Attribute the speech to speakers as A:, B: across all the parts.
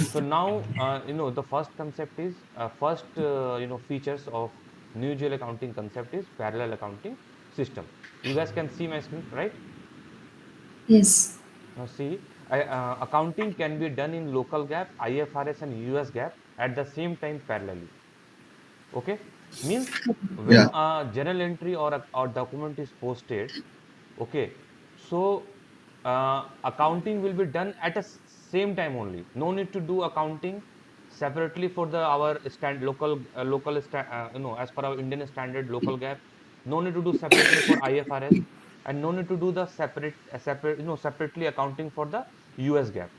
A: So now, the first concept is features of new GL accounting concept is parallel accounting system. You guys can see my screen, right?
B: Yes.
A: Now see, accounting can be done in local gap, IFRS and US gap at the same time parallelly. Okay, means when
C: Yeah.
A: a journal entry or document is posted, okay, so accounting will be done at a same time only. No need to do accounting separately for the our stand local as per our Indian standard local gap. No need to do separately for IFRS, and no need to do the separately accounting for the US gap.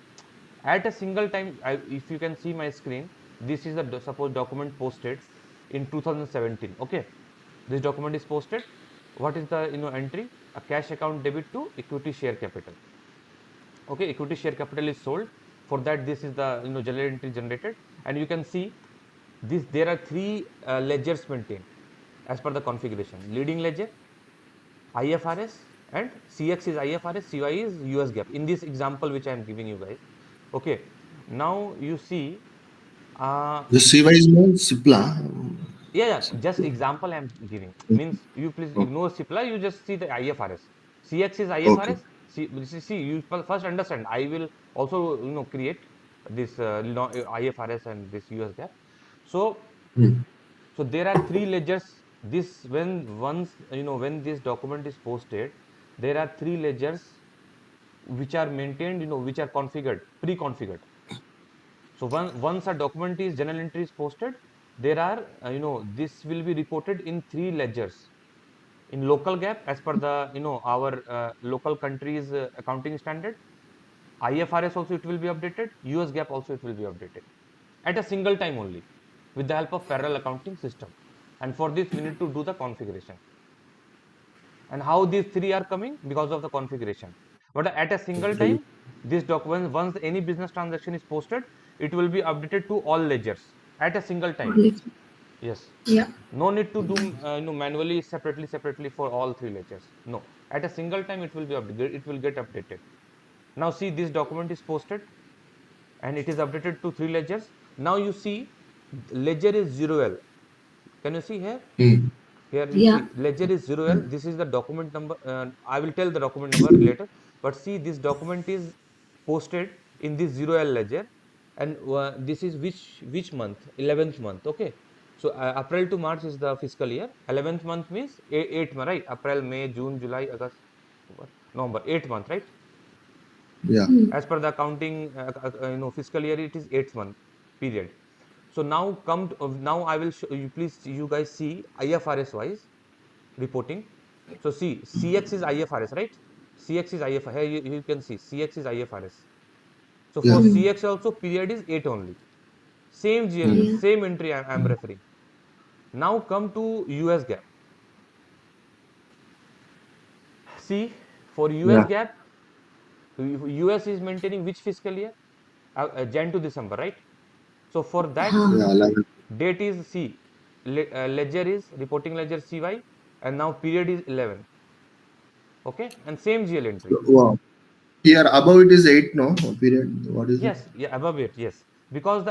A: At a single time, if you can see my screen, this is the suppose document posted in 2017. Okay, this document is posted. What is the entry? A cash account debit to equity share capital. Okay, equity share capital is sold. For that, this is the journal entry generated, and you can see this. There are three ledgers maintained as per the configuration: leading ledger, IFRS, and CX is IFRS, CY is US GAAP. In this example, which I am giving you guys. Okay, now you see, uh,
C: The CY is known Cipla.
A: yeah, just example I'm giving. Means you please
C: Okay.
A: ignore CIPLA, you just see the IFRS. CX is
C: Okay.
A: IFRS. See, you first understand. I will also create this IFRS and this US GAAP. So
C: Hmm.
A: so there are three ledgers. This when once when this document is posted, there are three ledgers which are maintained, which are configured, pre-configured. So once a document is journal entry is posted, there are this will be reported in three ledgers. In local gap, as per the our local country's accounting standard, IFRS also it will be updated, US gap also it will be updated at a single time only with the help of parallel accounting system. And for this we need to do the configuration. And how these three are coming? Because of the configuration. But at a single time, this document, once any business transaction is posted, it will be updated to all ledgers at a single time.
B: Only.
A: Yes.
B: Yeah.
A: No need to do manually separately for all three ledgers. No. At a single time, it will be updated. It will get updated. Now see, this document is posted and it is updated to three ledgers. Now you see, ledger is 0L. Can you see here?
C: Hmm.
A: Here you
B: Yeah.
A: see ledger is 0L. This is the document number. I will tell the document number later. But see, this document is posted in this 0L ledger, and this is which month? 11th month. Okay. So April to March is the fiscal year. 11th month means 8th month, right? April, May, June, July, August, November. 8th month, right?
C: Yeah.
A: As per the accounting, fiscal year, it is 8th month period. So now now I will show you. Please, you guys see IFRS wise reporting. So see, CX is IFRS, right? CX is IFRS. Here you can see CX is IFRS. So
C: Yeah.
A: for
B: Mm.
A: CX also period is 8 only. Same GL,
C: Hmm.
B: Yeah.
A: same entry I'm referring. Now come to US gap. See, for US
C: Yeah.
A: gap, US is maintaining which fiscal year? Jan to December, right? So for that
B: Huh.
C: Yeah. 11.
A: date is C. Ledger is reporting ledger CY, and now period is 11. Okay, and same GL entry.
C: Wow. Here above it is 8, no? Period. What is it?
A: Yes, yeah, above it, yes, because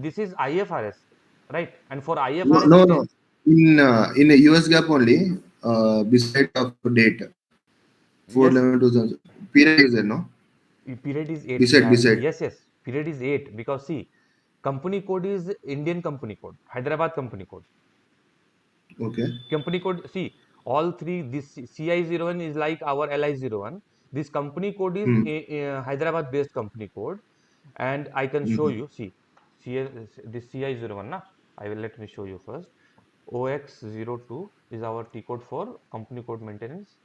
A: this is IFRS, right? And for
C: No,
A: IFRS,
C: no,
A: it
C: no.
A: is
C: In a US gap only, beside of date,
A: yes.
C: 4/11/2000. Period is there, no?
A: Period is eight.
C: Beside, beside.
A: Yes, yes. Period is eight because see, company code is Indian company code, Hyderabad company code.
C: Okay.
A: Company code. See, all three. This CI01 is like our LI01. This company code is
C: Hmm.
A: a Hyderabad based company code, and I can show
C: Hmm.
A: you. See, CI, this CI01 na. I will let me show you first. OX02 is our T code for company code maintenance.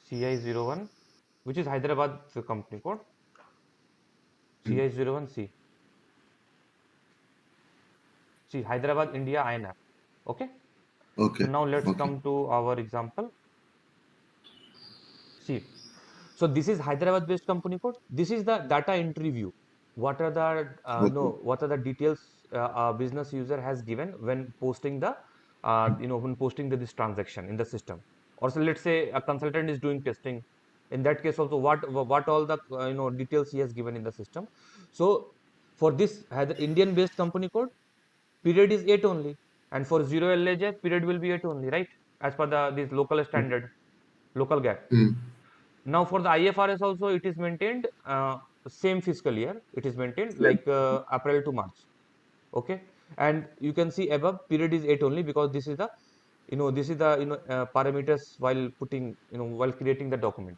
A: CI01, which is Hyderabad company code. CI01 C. See, Hyderabad India INR. Okay. So
C: Okay.
A: now let's
C: Okay.
A: come to our example. See, so this is Hyderabad based company code. This is the data entry view. What are the
C: Okay.
A: no? What are the details a business user has given when posting the when posting this transaction in the system? Or so let's say a consultant is doing testing In that case also, what all the details he has given in the system. So for this has the Indian based company code, period is 8 only, and for zero ledger period will be 8 only, right, as per the this local standard, local gap.
C: Mm.
A: Now for the IFRS also it is maintained, same fiscal year it is maintained,
C: Same.
A: like April to March. Okay, and you can see above period is 8 only, because this is the this is the parameters while putting, while creating the document.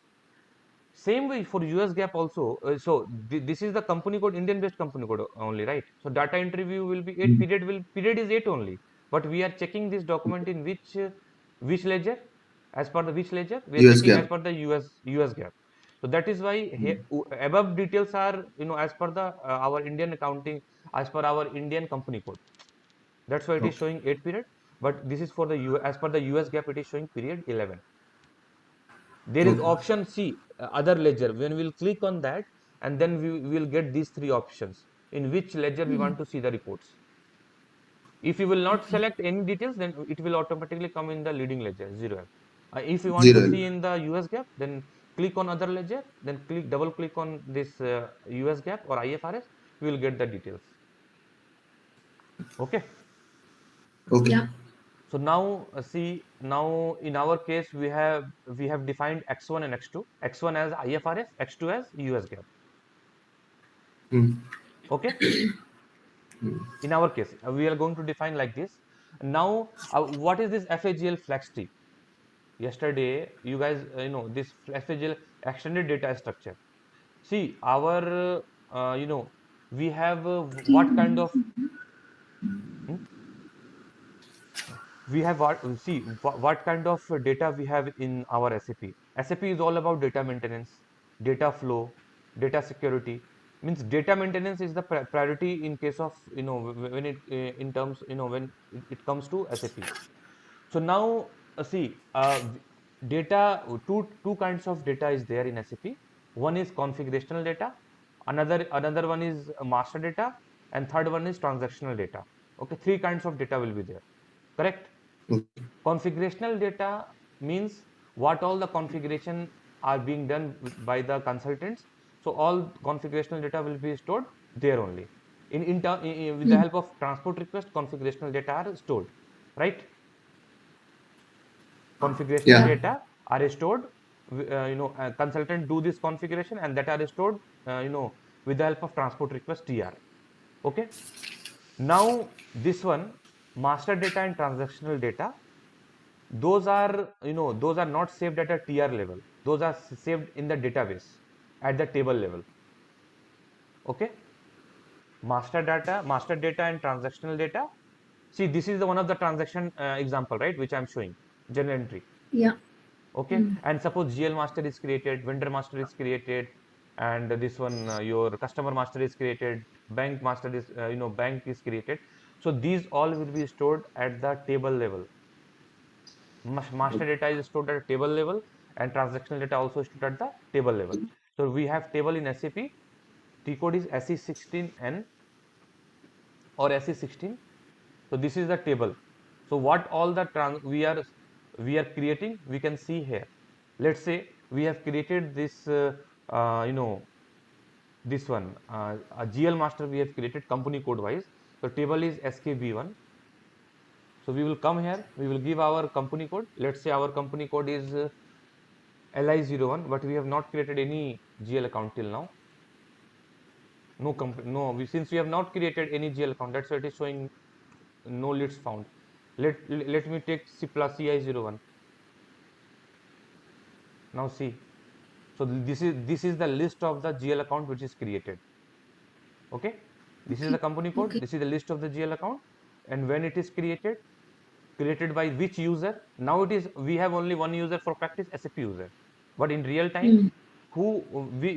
A: Same way for US gap also. So this is the company code, Indian based company code only, right? So data entry view will be 8,
C: Mm.
A: period is 8 only. But we are checking this document in which ledger? As per the which ledger? We are
C: US
A: checking
C: gap.
A: as per the US gap. So that is why here,
C: Mm.
A: above details are as per the our Indian accounting, as per our Indian company code. That's why it is
C: Okay.
A: showing 8 period. But this is for the as per the US gap, it is showing period 11. There is
C: Okay.
A: option C, other ledger. When we'll click on that, and then we will get these three options in which ledger we want to see the reports. If you will not
B: Okay.
A: select any details, then it will automatically come in the leading ledger, 0. If you want to
C: Zero.
A: see in the US gap, then click on other ledger, then double click on this US gap or IFRS, we will get the details. Okay.
C: Okay.
B: Yeah.
A: So now see, now in our case we have defined x1 and x2, x1 as IFRS, x2 as US gap.
C: Mm.
A: Okay, in our case we are going to define like this. Now what is this FAGL flex T? Yesterday you guys this FAGL extended data structure. See our we have what kind of hmm? We have what kind of data we have in our SAP. SAP is all about data maintenance, data flow, data security. Means data maintenance is the priority in case of when it in terms when it comes to SAP. So now see data, two kinds of data is there in SAP. One is configurational data, another one is master data, and third one is transactional data. Okay, three kinds of data will be there. Correct?
C: Okay.
A: Configurational data means what all the configuration are being done by the consultants. So all configurational data will be stored there only. With the
B: Mm.
A: help of transport request, configurational data are stored, right? Configurational
C: Yeah.
B: Yeah.
A: data are stored. Consultant do this configuration, and that are stored, with the help of transport request TR. Okay. Now this one, master data and transactional data, those are not saved at a TR level, those are saved in the database at the table level. Okay, master data and transactional data. See, this is the one of the transaction example, right, which I'm showing, journal entry.
B: Yeah.
A: Okay,
B: Mm.
A: and suppose GL master is created, vendor master is created, and this one your customer master is created, bank master is bank is created. So these all will be stored at the table level. Master data is stored at a table level, and transactional data also stored at the table level. So we have table in SAP. T code is SE16N or SE16. So this is the table. So what all the we are creating, we can see here. Let's say we have created this uh, you know this one, a GL master we have created company code wise. So table is SKB1. So we will come here, we will give our company code. Let's say our company code is LI01, but we have not created any GL account till now. No, since we have not created any GL account, that's why it is showing no leads found. Let me take C plus CI01. Now see, so this is the list of the GL account which is created. Okay, this is the company code.
B: Okay.
A: This is the list of the GL account, and when it is created by which user. Now it is, we have only one user for practice, SAP user, but in real time,
B: Mm.
A: who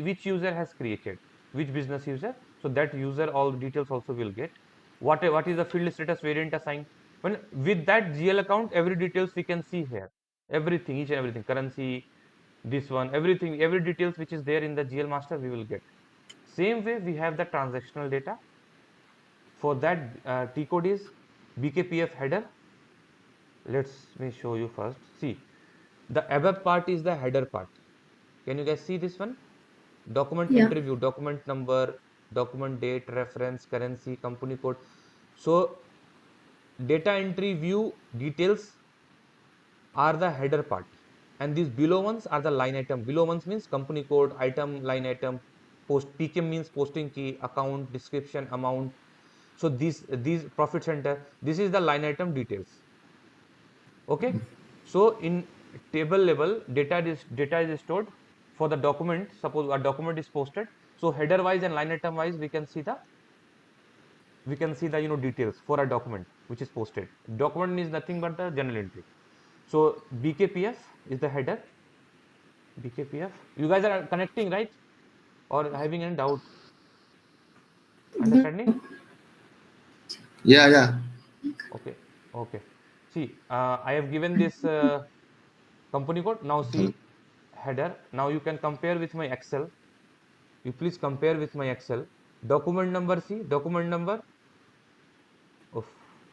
A: which user has created, which business user. So that user all details also will get. What is the field status variant assigned. When with that GL account, every details we can see here, everything, each and everything, currency, this one, everything, every details which is there in the GL master we will get. Same way we have the transactional data. For that T code is BKPF header. Let me show you first. See, the above part is the header part. Can you guys see this one? Document
B: Yeah.
A: entry view, document number, document date, reference, currency, company code. So data entry view details are the header part, and these below ones are the line item. Below ones means company code, item, line item, post. PK means posting key, account, description, amount. So these profit center, this is the line item details. Okay. So in table level, data is stored for the document. Suppose a document is posted, so header wise and line item wise we can see the details for a document which is posted. Document is nothing but the journal entry. So BKPF is the header. BKPF. You guys are connecting, right? Or having any doubt? Understanding?
C: Yeah, yeah,
A: Okay. Okay. See, I have given this company code. Now see header. Now you can compare with my Excel. You please compare with my Excel. Document number. See document number. Oof,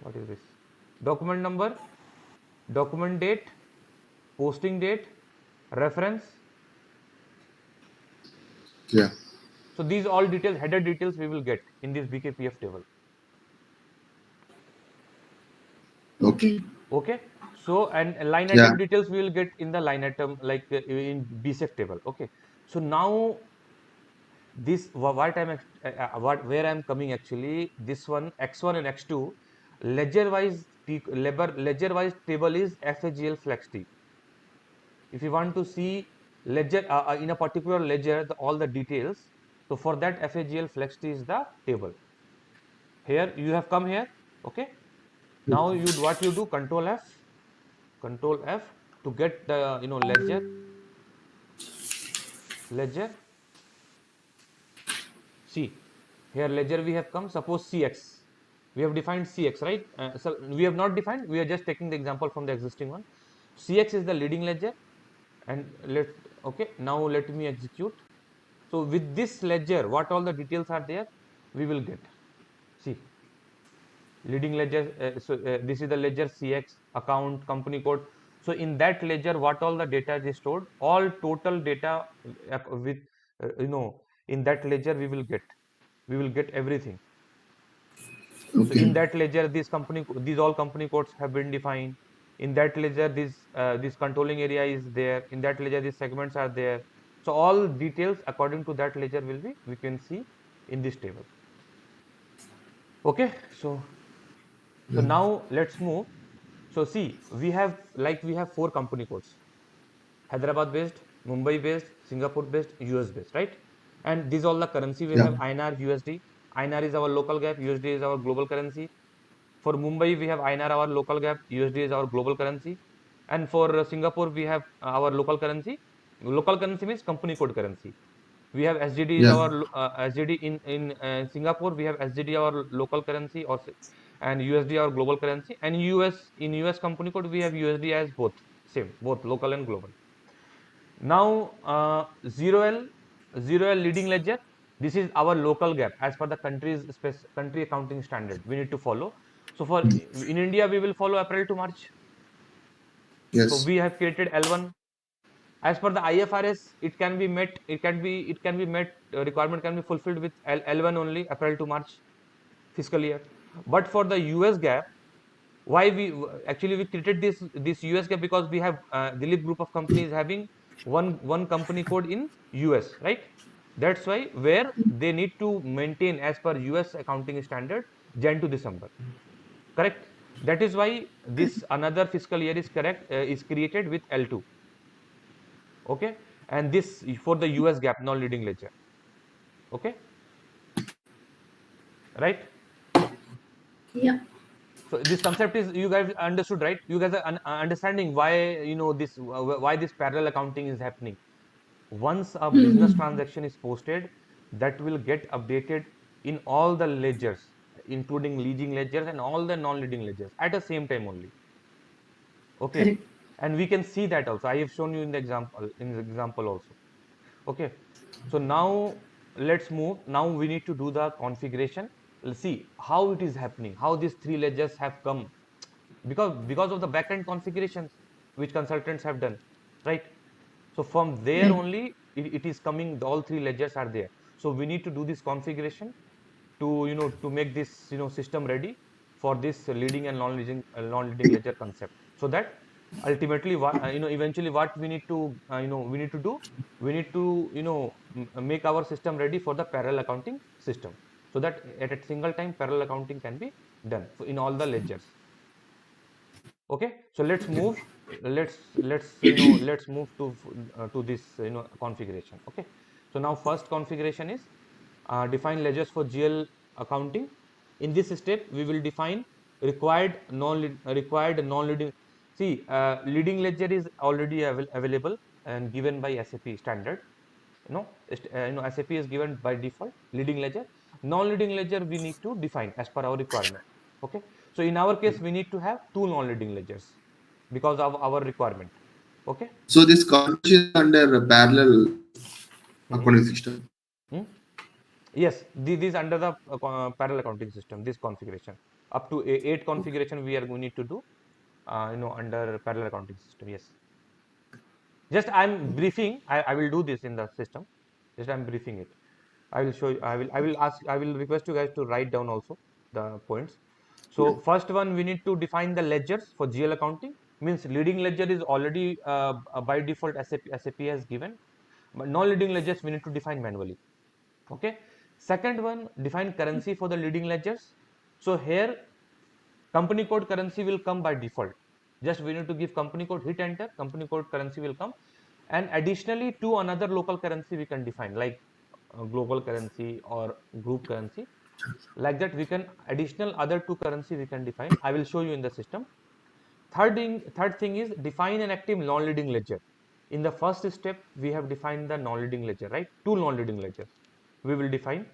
A: what is this? Document number, document date, posting date, reference.
C: yeah.
A: So these all details, header details we will get in this BKPF table.
C: Okay.
B: Okay.
A: Okay. So and line
C: Yeah,
A: item details we will get in the line item like in BSEF table. Okay. So now this what what where I'm coming actually, this one X1 and X2 ledger wise ledger wise table is FAGL flex T. If you want to see ledger in a particular ledger all the details, so for that FAGL flex T is the table. Here you have come here. Okay. Now you what you do, control F to get the ledger. See here ledger we have come. Suppose CX, we have defined CX, right? So we have not defined, we are just taking the example from the existing one. CX is the leading ledger, and okay, now let me execute. So with this ledger, what all the details are there, we will get. See, leading ledger. This is the ledger CX, account, company code. So in that ledger, what all the data is stored, all total data with in that ledger we will get. We will get everything. So
C: okay,
A: in that ledger, these all company codes have been defined. In that ledger, this controlling area is there. In that ledger, these segments are there. So all details according to that ledger will be we can see in this table. Okay, so
C: yeah,
A: now let's move. So see, we have four company codes: Hyderabad based, Mumbai based, Singapore based, US based, right? And these all the currency we
C: yeah,
A: have INR, USD. INR is our local gap, USD is our global currency. For Mumbai, we have INR, our local gap, USD is our global currency. And for Singapore, we have our local currency. Local currency means company code currency. We have SGD is
C: yeah,
A: our SGD in Singapore. We have SGD our local currency, and USD our global currency. And US company code we have USD as both same, both local and global. Now 0L leading ledger. This is our local gap as per the country accounting standard we need to follow. So for in India we will follow April to March. So
C: yes,
A: we have created L1 as per the IFRS. It can be met. It can be met. Requirement can be fulfilled with L1 only, April to March fiscal year. But for the US gap, why we created this US gap, because we have Dilip group of companies having one company code in US, right? That's why where they need to maintain as per US accounting standard Jan to December, correct? That is why this another fiscal year is is created with L2. Okay. And this for the US gap, non leading ledger. Okay, right?
B: Yeah.
A: So this concept is, you guys understood, right? You guys are understanding why why this parallel accounting is happening. Once a business transaction is posted, that will get updated in all the ledgers, including leading ledgers and all the non-leading ledgers at the same time only. Okay.
B: Correct.
A: And we can see that also. I have shown you in the example also. Okay. So now let's move. Now we need to do the configuration. Let's see how it is happening, how these three ledgers have come, because of the backend configurations which consultants have done, right? So from there
B: Right.
A: only it is coming, all three ledgers are there. So we need to do this configuration to to make this system ready for this leading and non-leading ledger concept, so that ultimately what eventually what we need to we need to do, we need to make our system ready for the parallel accounting system, so that at a single time parallel accounting can be done in all the ledgers. Okay, so let's
C: Okay.
A: move, let's move to this configuration. Okay, so now first configuration is define ledgers for GL accounting. In this step we will define required non-leading. See, leading ledger is already available and given by SAP standard. SAP is given by default leading ledger. Non-leading ledger we need to define as per our requirement. Okay, so in our case we need to have two non-leading ledgers because of our requirement. Okay.
C: So this configuration is under a parallel
A: Hmm.
C: accounting system.
A: Hmm? Yes, this under the parallel accounting system, this configuration up to eight configuration we need to do under parallel accounting system. Yes, just I'm briefing. I will do this in the system. Just I'm briefing it. I will show you. I will request you guys to write down also the points.
C: Yeah.
A: So first one, we need to define the ledgers for GL accounting. Means leading ledger is already by default SAP has given, but non-leading ledgers we need to define manually. Okay. Second one, define currency for the leading ledgers. So here company code currency will come by default. Just we need to give company code, hit enter, company code currency will come, and additionally to another local currency we can define, like global currency or group currency. Like that we can additional other two currency we can define. I will show you in the system. Third thing is define an active non-leading ledger. In the first step we have defined the non-leading ledger, right? Two non-leading ledgers we will define,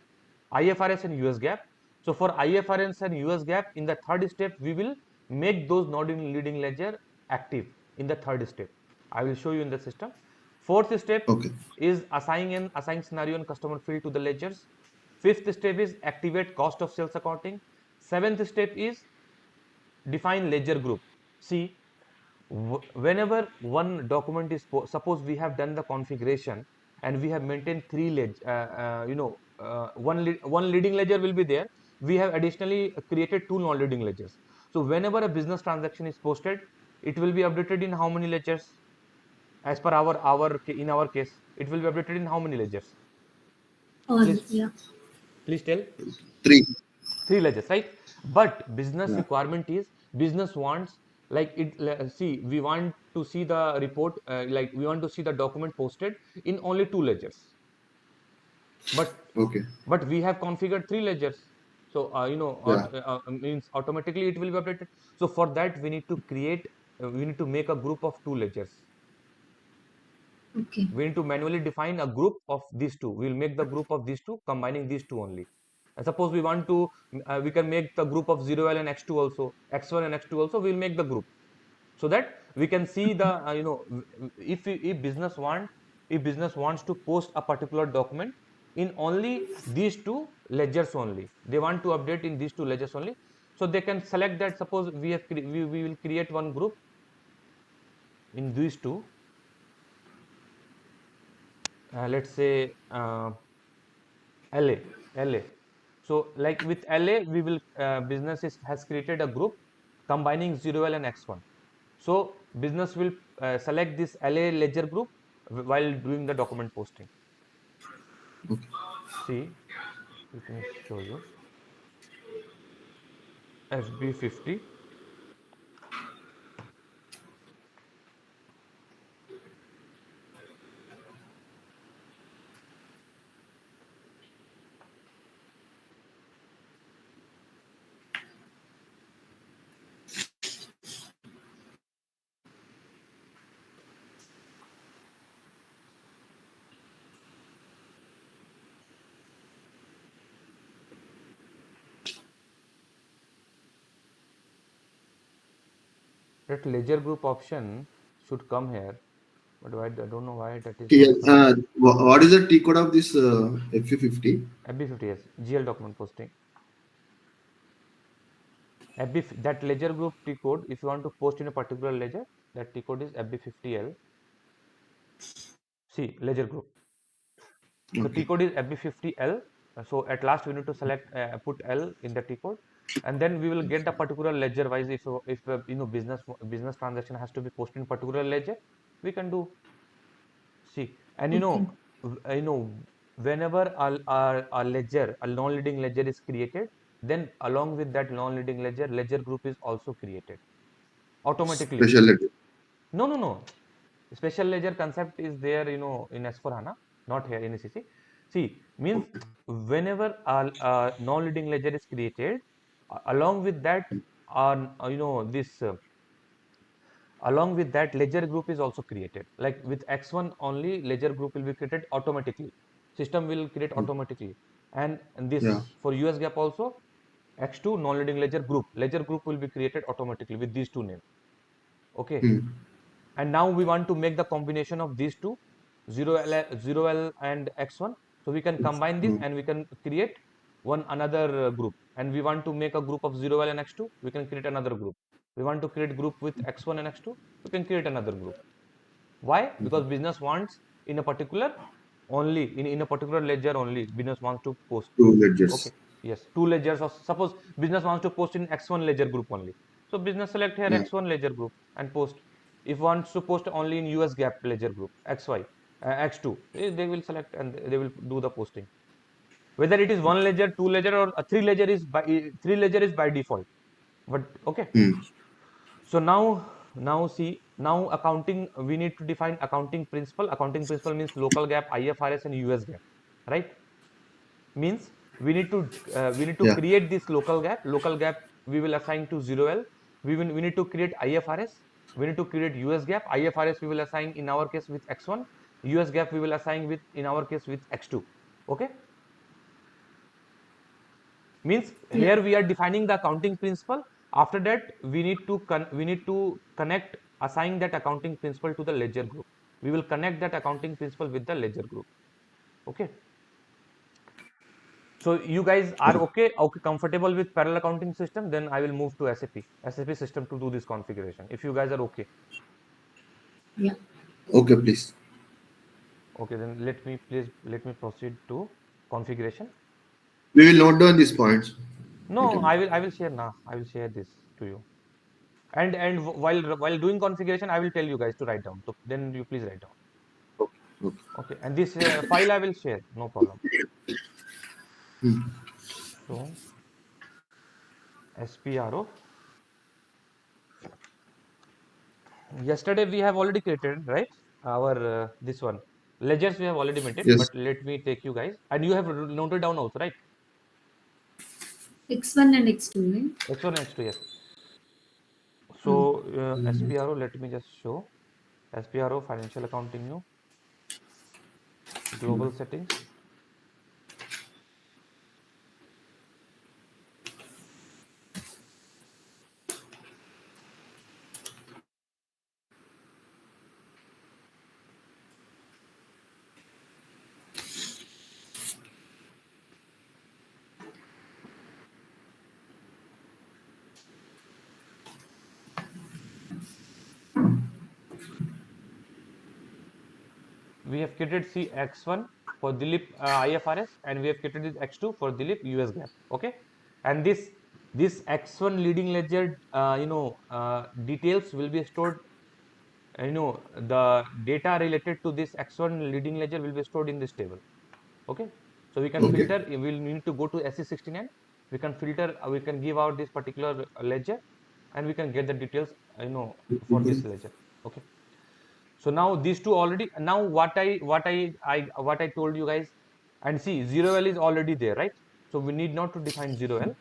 A: IFRS and US GAAP. So for IFRS and US GAAP, in the third step we will make those non-leading ledger active in the third step. I will show you in the system. Fourth step
C: Okay.
A: is assign scenario and customer field to the ledgers. Fifth step is activate cost of sales accounting. Seventh step is define ledger group. See, whenever one document is suppose we have done the configuration and we have maintained three one leading ledger will be there. We have additionally created two non-leading ledgers. So whenever a business transaction is posted, it will be updated in how many ledgers? As per our in our case, it will be updated in how many ledgers?
B: All,
A: Please,
B: yeah.
A: please tell.
C: Three.
A: Three ledgers, right? But business
C: Yeah.
A: requirement is, business wants, like see, we want to see the report, like we want to see the document posted in only two ledgers, but
C: Okay.
A: we have configured three ledgers. So
C: Yeah.
A: means automatically it will be updated. So for that we need to create, we need to make a group of two ledgers.
B: Okay.
A: We need to manually define a group of these two. We will make the group of these two, combining these two only. And suppose we want to, we can make the group of 0L and X2 also, X1 and X2 also. We will make the group, so that we can see the if business wants to post a particular document in only these two ledgers only, they want to update in these two ledgers only, so they can select that. Suppose we will create one group in these two, let's say LA, LA. So like with LA, we will has created a group combining 0L and X1. So business will select this LA ledger group while doing the document posting.
C: Okay.
A: See, let me show you. FB50. That ledger group option should come here, but why, I don't know why that is
C: Yes.
A: not coming.
C: What is the T code of this FE50?
A: FB50, yes, GL document posting. That ledger group T code, if you want to post in a particular ledger, that T code is FB50L. See, ledger group. So T
C: Okay.
A: code is FB50L. So at last we need to select put L in the T code, and then we will get the particular ledger wise. If business transaction has to be posted in particular ledger, we can do. See, and
B: Okay.
A: whenever a ledger, a non-leading ledger is created, then along with that non-leading ledger, ledger group is also created automatically.
C: Special ledger.
A: No, no, no. Special ledger concept is there, in S4HANA, not here in ECC. See, means
C: Okay.
A: whenever a non-leading ledger is created, along with that, along with that, ledger group is also created. Like with X1 only, ledger group will be created automatically. System will create automatically. And
C: Yeah.
A: this for US gap also, X2 non-leading ledger group. Ledger group will be created automatically with these two names. Okay.
C: Hmm.
A: And now we want to make the combination of these two, 0L and X1. So we can combine this
C: Hmm.
A: and we can create one another group. And we want to make a group of 0L and X2, we can create another group. We want to create group with X1 and X2, we can create another group. Why? Because business wants in a particular only in a particular ledger only business wants to post.
C: Two
A: Okay.
C: ledgers.
A: Yes, two ledgers. Or suppose business wants to post in X1 ledger group only. So business select here
C: Yeah.
A: X1 ledger group and post. If wants to post only in US gap ledger group XY, X2, they will select and they will do the posting. Whether it is one ledger, two ledger, or a three ledger is by default. But okay.
C: Hmm.
A: So now see, now accounting, we need to define accounting principle. Accounting principle means local gap, IFRS and US gap, right? Means we need to
C: Yeah.
A: create this local gap we will assign to 0L. We need to create IFRS, we need to create US gap. IFRS we will assign in our case with X1, US gap we will assign with in our case with X2. Okay. Means
B: Yeah.
A: here we are defining the accounting principle. After that we need to connect, assign that accounting principle to the ledger group. We will connect that accounting principle with the ledger group. Okay. So you guys are
C: Okay.
A: okay, comfortable with parallel accounting system, then I will move to SAP system to do this configuration, if you guys are okay.
B: Yeah.
C: Okay, please.
A: Okay, then let me proceed to configuration.
C: We will note down these points.
A: No,
C: Later.
A: I will share now, I will share this to you. And while doing configuration, I will tell you guys to write down, so then you please write down.
C: Okay. Okay.
A: Okay, and this file I will share, no problem.
C: Hmm.
A: So SPRO, yesterday we have already created, right, our this one ledgers we have already maintained,
C: Yes.
A: but let me take you guys, and you have noted down also, right?
B: X1 and X2, right?
A: X1 and X2, yes. So
B: Oh.
A: SPRO, let me just show. SPRO financial accounting new global settings. We have created C X1 for Dilip IFRS, and we have created this X2 for Dilip US gap. Okay, and this X1 leading ledger, details will be stored. The data related to this X1 leading ledger will be stored in this table. Okay, so we can
C: Okay.
A: filter. We will need to go to SC69. We can filter. We can give out this particular ledger, and we can get the details. For this ledger. Okay. So now these two already, now what I told you guys, and see 0L is already there, right? So we need not to define 0L.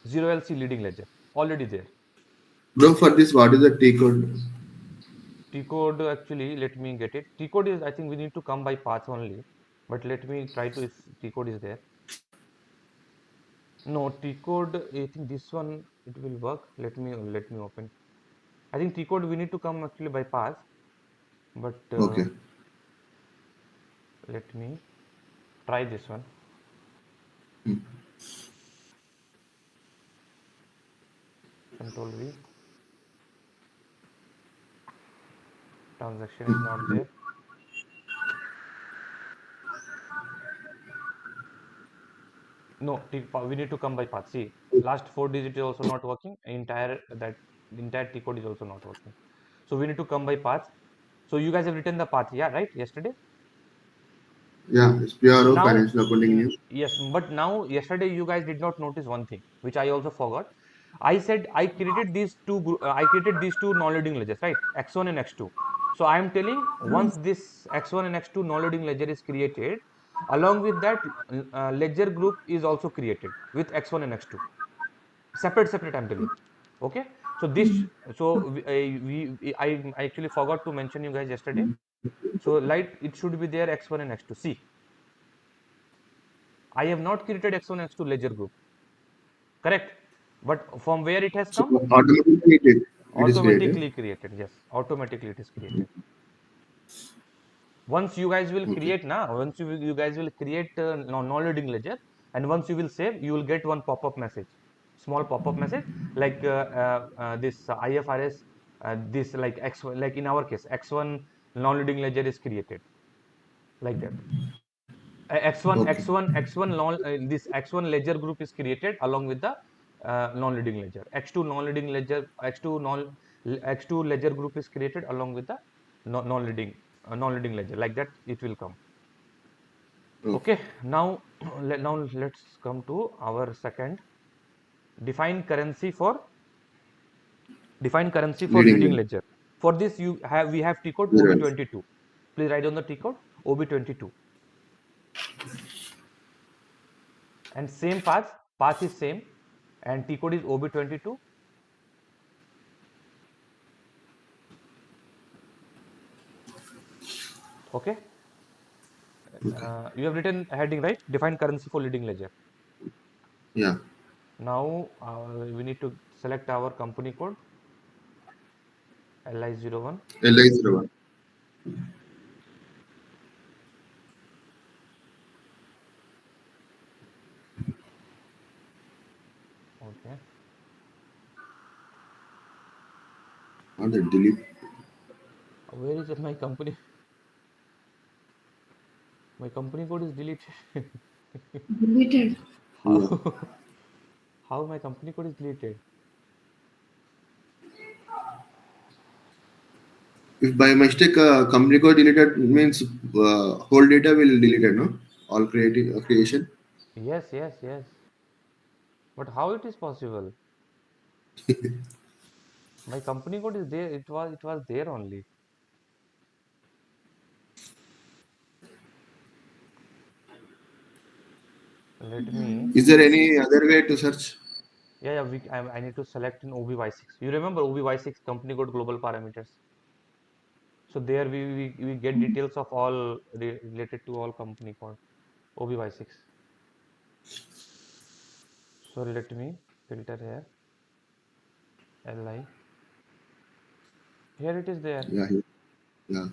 A: 0LC leading ledger already there.
C: Bro, for this, what is the T code?
A: T code, actually, let me get it. T code is, I think we need to come by path only, but let me try to, if T code is there. No, T code, I think this one it will work. Let me open. I think T code we need to come actually by path, but
C: Okay.
A: let me try this one. Control V. Transaction is not there. No, we need to come by path. See, last 4 digit is also not working. Entire T code is also not working. So we need to come by path. So you guys have written the path, yeah, right? Yesterday.
C: Yeah, it's PRO
A: Now,
C: financial accounting name.
A: yes, but now yesterday you guys did not notice one thing, which I also forgot. I said I created these I created these two non-loading ledgers, right? X1 and X2. So I am telling once this X1 and X2 non-loading ledger is created, along with that ledger group is also created with X1 and X2. Separate I'm telling. Okay. So this, so I actually forgot to mention you guys yesterday. So light, it should be there X1 and X2. See, I have not created X1 X2 ledger group, correct? But from where it has
C: So
A: come?
C: automatically it is created.
A: Automatically created. Yes, automatically it is created. Once you guys will
C: Okay.
A: create now, once you guys will create non-loading ledger, and once you will save, you will get one pop-up message, small pop-up message like this IFRS, this like X, like in our case, X1 non-loading ledger is created like that. X1,
C: Okay.
A: X1, X1 non, this X1 ledger group is created along with the non-leading ledger. X2 non-leading ledger, X2 ledger group is created along with the non-leading non-leading ledger. Like that, it will come.
C: Okay.
A: Okay. Now, now let's come to our second define currency for
C: Leading
A: leading
C: ledger.
A: ledger. For this, we have T code
C: Very well.
A: OB22. Please write down the T code OB22. And same path is same, and T code is OB22. Okay.
C: Okay.
A: You have written heading, right? Define currency for leading ledger.
C: Yeah.
A: Now we need to select our company code LI01.
C: LI 01.
A: Okay.
C: Or the delete.
A: Where is my company? My company code is deleted.
B: Deleted.
C: Yeah.
A: How? How my company code is deleted?
C: If by mistake company code deleted means whole data will deleted, no? All creating creation.
A: Yes, yes, yes. But how it is possible? My company code is there. It was there only. Let me.
C: Is there any other way to search?
A: Yeah, yeah. I need to select in OBY6. You remember OBY6 company code global parameters? So there we get details of all related to all company code OBY6. So let me filter here LI. Here it is there.
C: Yeah. Yeah. Yeah.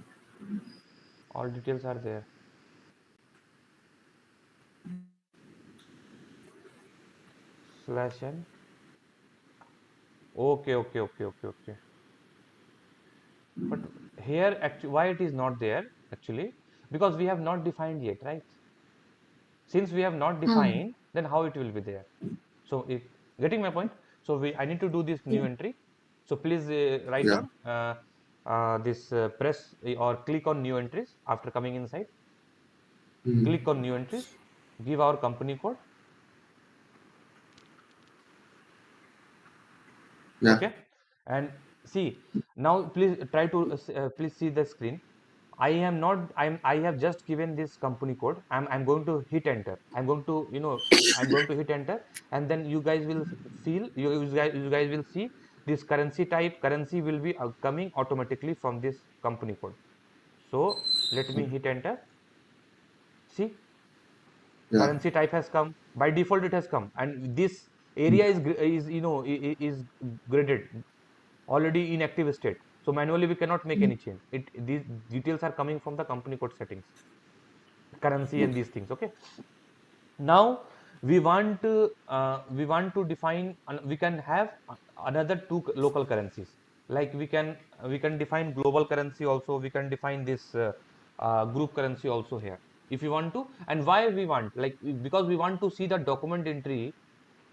A: All details are there. Slash n. Okay, okay, okay, okay, okay. But here actually why it is not there actually? Because we have not defined yet, right? Since we have not
B: Huh.
A: defined, then how it will be there? So if getting my point, so I need to do this new
B: Yeah.
A: entry. So please write
C: Yeah.
A: down this press or click on new entries after coming inside.
C: Mhm.
A: Click on new entries. Give our company code.
C: Yeah.
A: Okay, and see now. Please try to please see the screen. I am not. I have just given this company code. I'm going to hit enter. I'm going to I'm going to hit enter, and then you guys will feel you guys will see this currency type. Currency will be coming automatically from this company code. So let me hit enter. See,
C: Yeah.
A: currency type has come by default. It has come, and this area is is graded already in active state. So manually we cannot make any change. These details are coming from the company code settings, currency and
C: Okay.
A: these things. Okay. Now we want to define. We can have another two local currencies. Like we can define global currency also. We can define this group currency also here. if you want to. And why we want, like, because we want to see the document entry.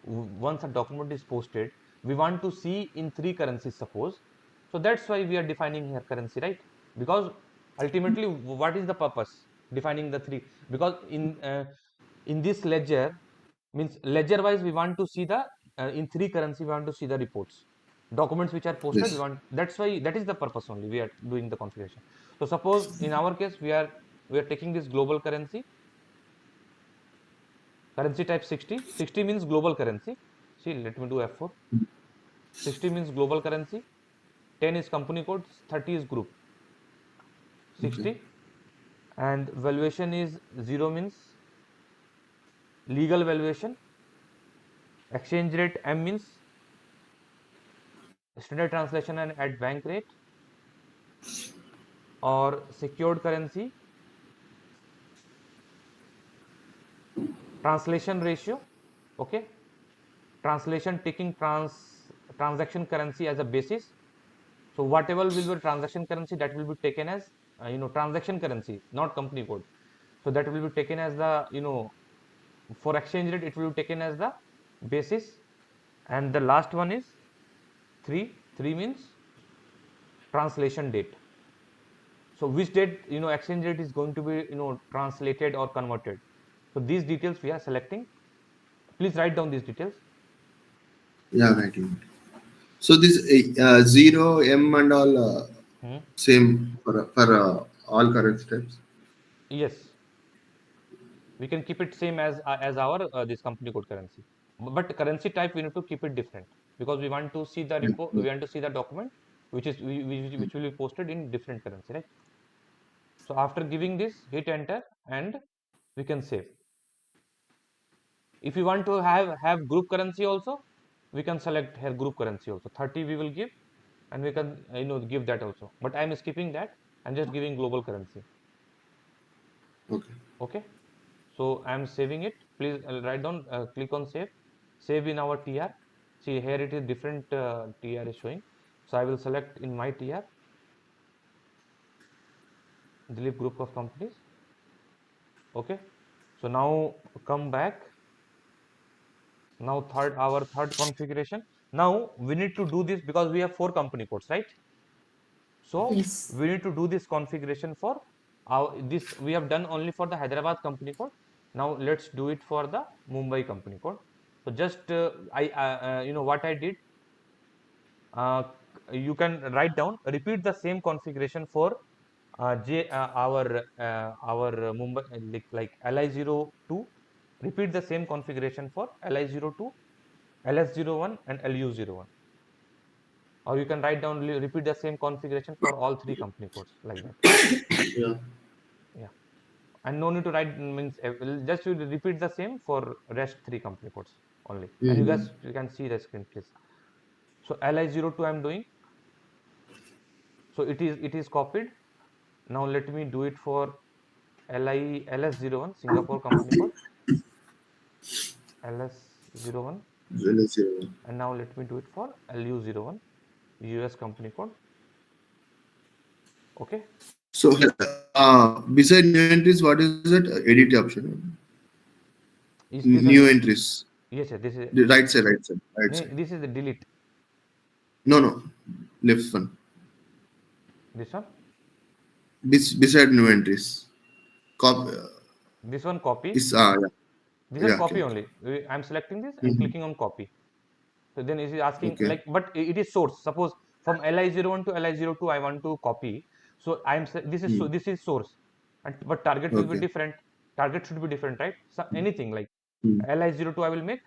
A: Once a document is posted, we want to see in three currencies, suppose. So that's why we are defining here currency, right? Because ultimately, what is the purpose defining the three? Because in this ledger, means ledger wise, we want to see the in three currency, we want to see the reports, documents which are posted, we
C: Yes.
A: want. That's why, that is the purpose only we are doing the configuration. So suppose in our case, we are taking this global currency, currency type 60 means global currency. See, let me do F4. 60 means global currency, 10 is company code, 30 is group.
C: Okay.
A: 60, and valuation is 0 means legal valuation. Exchange rate M means standard translation and at bank rate. Or secured currency, translation ratio. Okay, translation taking transaction currency as a basis. So whatever will be transaction currency, that will be taken as transaction currency, not company code. So that will be taken as the, for exchange rate, it will be taken as the basis. And the last one is 3 means translation date. So which date, exchange rate is going to be, translated or converted. So these details we are selecting. Please write down these details.
C: Yeah, writing. So this zero M and all
A: Hmm.
C: same for all currency types.
A: Yes, we can keep it same as our this company code currency. But currency type we need to keep it different, because we want to see the
C: Yeah.
A: report,
C: Yeah.
A: we want to see the document which will be posted in different currency, right? So after giving this, hit enter, and we can save. If you want to have group currency also, we can select here group currency also. 30 we will give, and we can give that also. But I am skipping that. I'm just giving global currency.
C: Okay.
A: Okay. So I am saving it. Please write down. Click on save. Save in our TR. See here it is different TR is showing. So I will select in my TR. Delete group of companies. Okay. So now come back. Now our third configuration. Now we need to do this because we have 4 company codes, right? So
B: Yes.
A: we need to do this configuration for our, this we have done only for the Hyderabad company code. Now let's do it for the Mumbai company code. So just what I did. Uh, you can write down, repeat the same configuration for our Mumbai, like LI02. Repeat the same configuration for LI02, LS01, and LU01. Or you can write down, repeat the same configuration for all 3 company codes, like that.
C: Yeah.
A: Yeah, and no need to write, means just you repeat the same for rest 3 company codes only. And you
C: Mm-hmm.
A: guys, you can see the screen, please. So LI02 I'm doing. So it is copied. Now let me do it for LS01, Singapore company code, LS01.
C: Well, zero.
A: And now let me do it for LU01, US company code. Okay.
C: So beside new entries, what is it? Edit option.
A: Is this
C: New
A: one?
C: entries.
A: Yes, yes, this is,
C: The right side, right side, right
A: no,
C: side.
A: this is the delete.
C: No, no, left one.
A: This one,
C: Beside new entries. Cop
A: this one copy.
C: is yeah,
A: This one
C: yeah, okay,
A: copy
C: okay.
A: only. I'm selecting this and
C: Mm-hmm.
A: clicking on copy. So then it is asking,
C: Okay.
A: like, but it is source. Suppose from LI01 to LI02, I want to copy. So
C: Mm.
A: this is source, and but target will be
C: Okay.
A: different. Target should be different, right? So anything like
C: Mm.
A: LI02 I will make,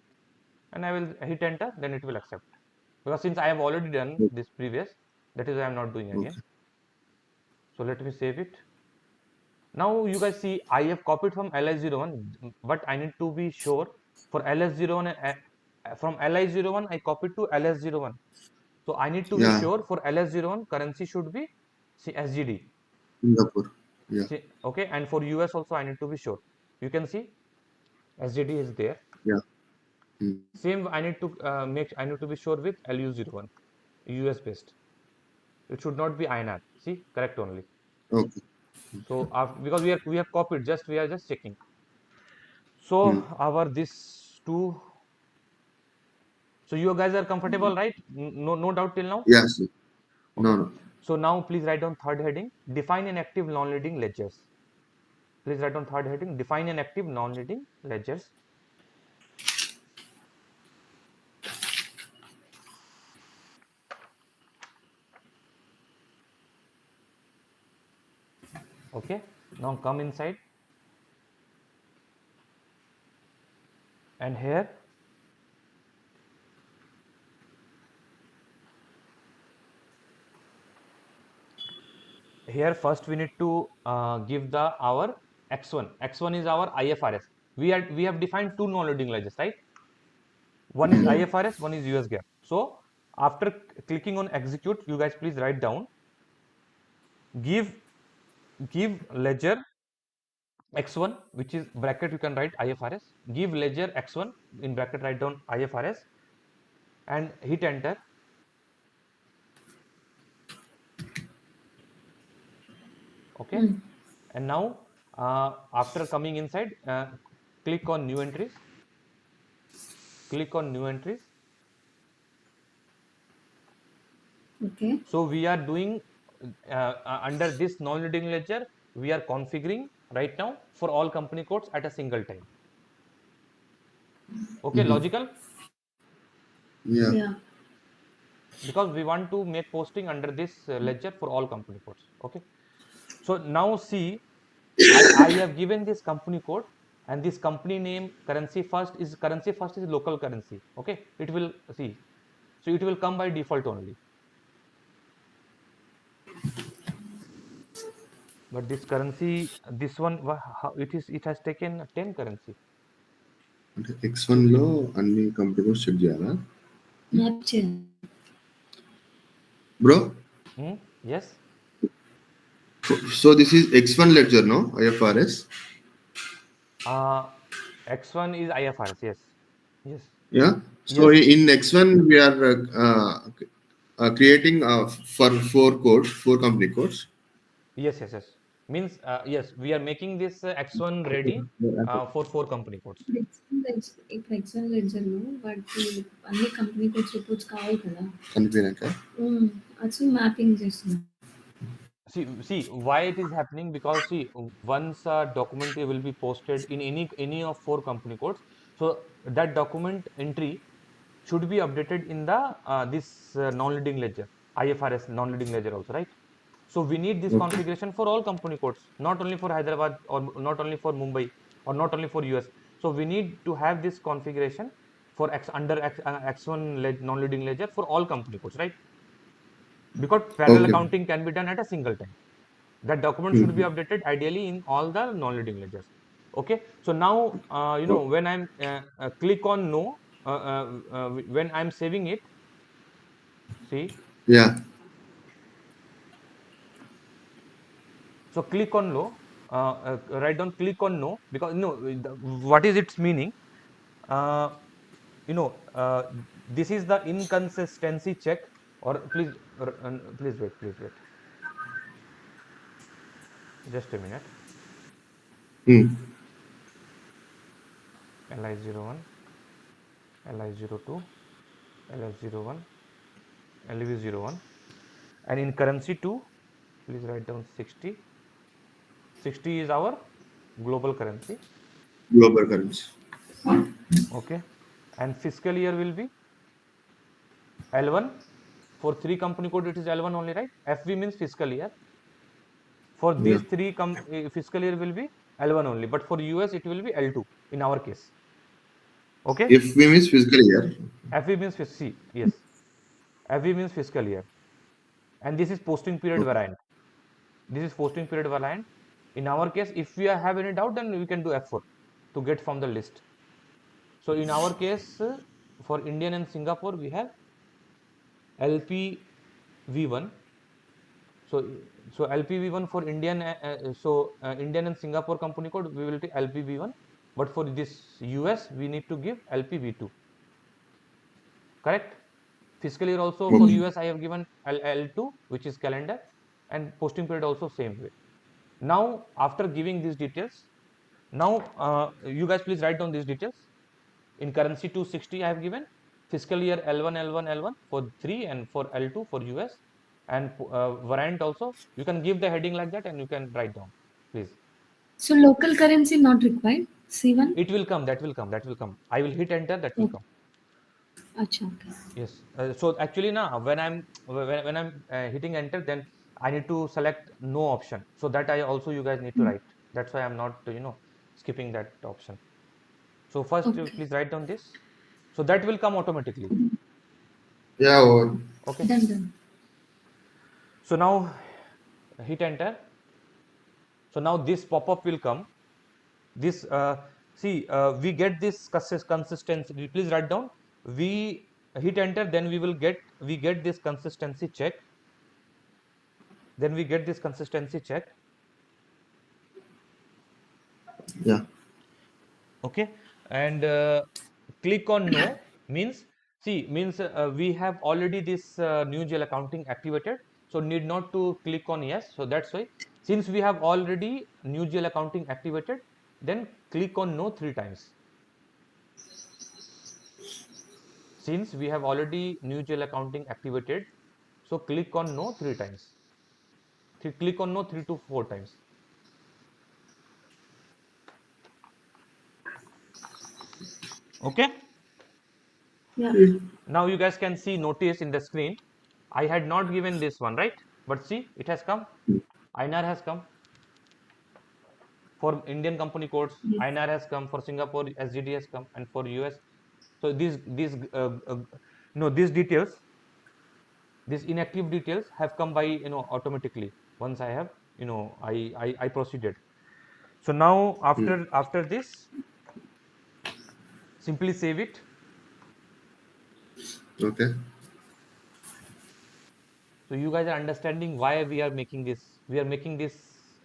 A: and I will hit enter. Then it will accept, because since I have already done this previous, that is why I'm not doing again.
C: Okay.
A: So let me save it. Now you guys see I have copied from LI01, but I need to be sure for LS01, from LI01 I copied to LS01. So I need to be
C: Yeah.
A: sure for LS01 currency should be SGD.
C: Singapore. Yeah.
A: Okay, and for US also I need to be sure. You can see SGD is there.
C: Yeah. Mm.
A: Same I need to I need to be sure with LU01, US based. It should not be INR. See, correct only.
C: Okay.
A: So because we have copied, just we are just checking. So
C: Hmm.
A: our this two. So you guys are comfortable, right? No doubt till now.
C: Yes. No,
A: Okay.
C: no.
A: So now please write down third heading. Define an active non-leading ledgers. Please write down third heading. Define an active non-leading ledgers. Okay. Now come inside, and here first we need to give the our x1. X1 is our IFRS. We have defined two non-leading ledgers, right? One is
C: Hmm.
B: Yeah.
A: IFRS, one is US GAAP. So after clicking on execute, you guys please write down give ledger x1, which is bracket, you can write IFRS. Give ledger x1 in bracket, write down IFRS, and hit enter. Okay.
B: Mm.
A: And now after coming inside, click on new entries. Click on new entries.
B: Okay.
A: So we are doing under this non-leading ledger, we are configuring right now for all company codes at a single time. Okay,
C: Hmm.
A: logical,
C: Yeah.
B: Yeah.
A: because we want to make posting under this ledger for all company codes. Okay, so now see, I have given this company code, and this company name currency first is local currency. Okay, it will see, so it will come by default only. But this currency, this one, it has taken 10 currency.
C: అంటే X1 లో అన్ని companies check చేయాలా
B: Map చేయాలి.
C: Bro?
A: Yes.
C: So this is X1 ledger, no? IFRS.
A: Uh, X1 is IFRS. Yes. Yes.
C: Yeah. So
A: Yes.
C: in X1 we are creating for four company codes.
A: Yes. Yes. Yes. Means yes, we are making this X1 ready for four company codes.
B: ఇప్పుడు XL లెడ్జర్లో వాటికి అన్ని company codes reports కావాలి కదా.
C: కనిపోయినాక
B: అసలు mapping చేస్తున్నాం.
A: See why it is happening, because see, once a document will be posted in any of four company codes, so that document entry should be updated in the this non-leading ledger, IFRS non-leading ledger also, right? So we need this
C: okay.
A: configuration for all company codes, not only for Hyderabad, or not only for Mumbai, or not only for US. So we need to have this configuration for X1 non-leading ledger for all company codes, right? Because parallel
C: Okay.
A: accounting can be done at a single time. That document should be
C: Mhm.
A: updated ideally in all the non-leading ledgers. Okay, so now
C: Oh,
A: when I'm click on no, when I'm saving it, see,
C: yeah.
A: so click on no, write down click on no, because no, what is its meaning? uh, you know uh, this is the inconsistency check, or please wait, just a minute.
C: Hmm.
A: Li01, Li02, LF01, LV01, and in currency 2, please write down 60. 60 is our global currency.
C: Global currency.
A: Okay, and fiscal year will be L1. For three company code, it is L1 only, right? FV means fiscal year. For
C: Yeah.
A: these three fiscal year will be L1 only, but for US it will be L2 in our case. Okay,
C: If we miss physical year.
A: FV means yes, FV means fiscal year, and this is posting period
C: Okay.
A: variant. This is posting period variant. In our case, if we have any doubt, then we can do F4 to get from the list. So in our case, for Indian and Singapore, we have LPV1. So LPV1 for Indian, Indian and Singapore company code, we will take LPV1. But for this US, we need to give LPV2. Correct? Fiscal year also for
C: Okay.
A: US, I have given L2, which is calendar, and posting period also same way. Now after giving these details, now you guys please write down these details. In currency 260 I have given, fiscal year L1 L1 L1 for 3 and for L2 for US, and variant also you can give the heading like that and you can write down, please.
B: So local currency not required. C1.
A: It will come, that will come. I will hit enter, that will
B: Okay.
A: come.
B: Acha, okay.
A: Yes. So actually now when I'm hitting enter, then I need to select no option. So that I also you guys need to write. That's why I'm not skipping that option. So first
B: Okay.
A: please write down this. So that will come automatically.
C: Yeah, or
A: Okay.
B: Done, done.
A: So now hit enter. So now this pop-up will come. This see we get this consistency. Please write down. We hit enter, then we get this consistency check. Then we get this consistency check.
C: yeah,
A: Okay, and click on no means, see means we have already this new GL accounting activated, so need not to click on yes. So that's why, since we have already new GL accounting activated, then click on no 3 times. Since we have already new GL accounting activated, so click on no 3 times. Click on no 3 to 4 times. Okay.
B: Yeah.
A: Now you guys can see, notice in the screen, I had not given this one, right? But see, it has come. INR has come for Indian company codes.
B: Yes.
A: INR has come for Singapore. SGD has come, and for US. So these no, these details, these inactive details have come by automatically once I have I proceeded. So now after this, simply save it.
C: okay.
A: So you guys are understanding why we are making this. We are making this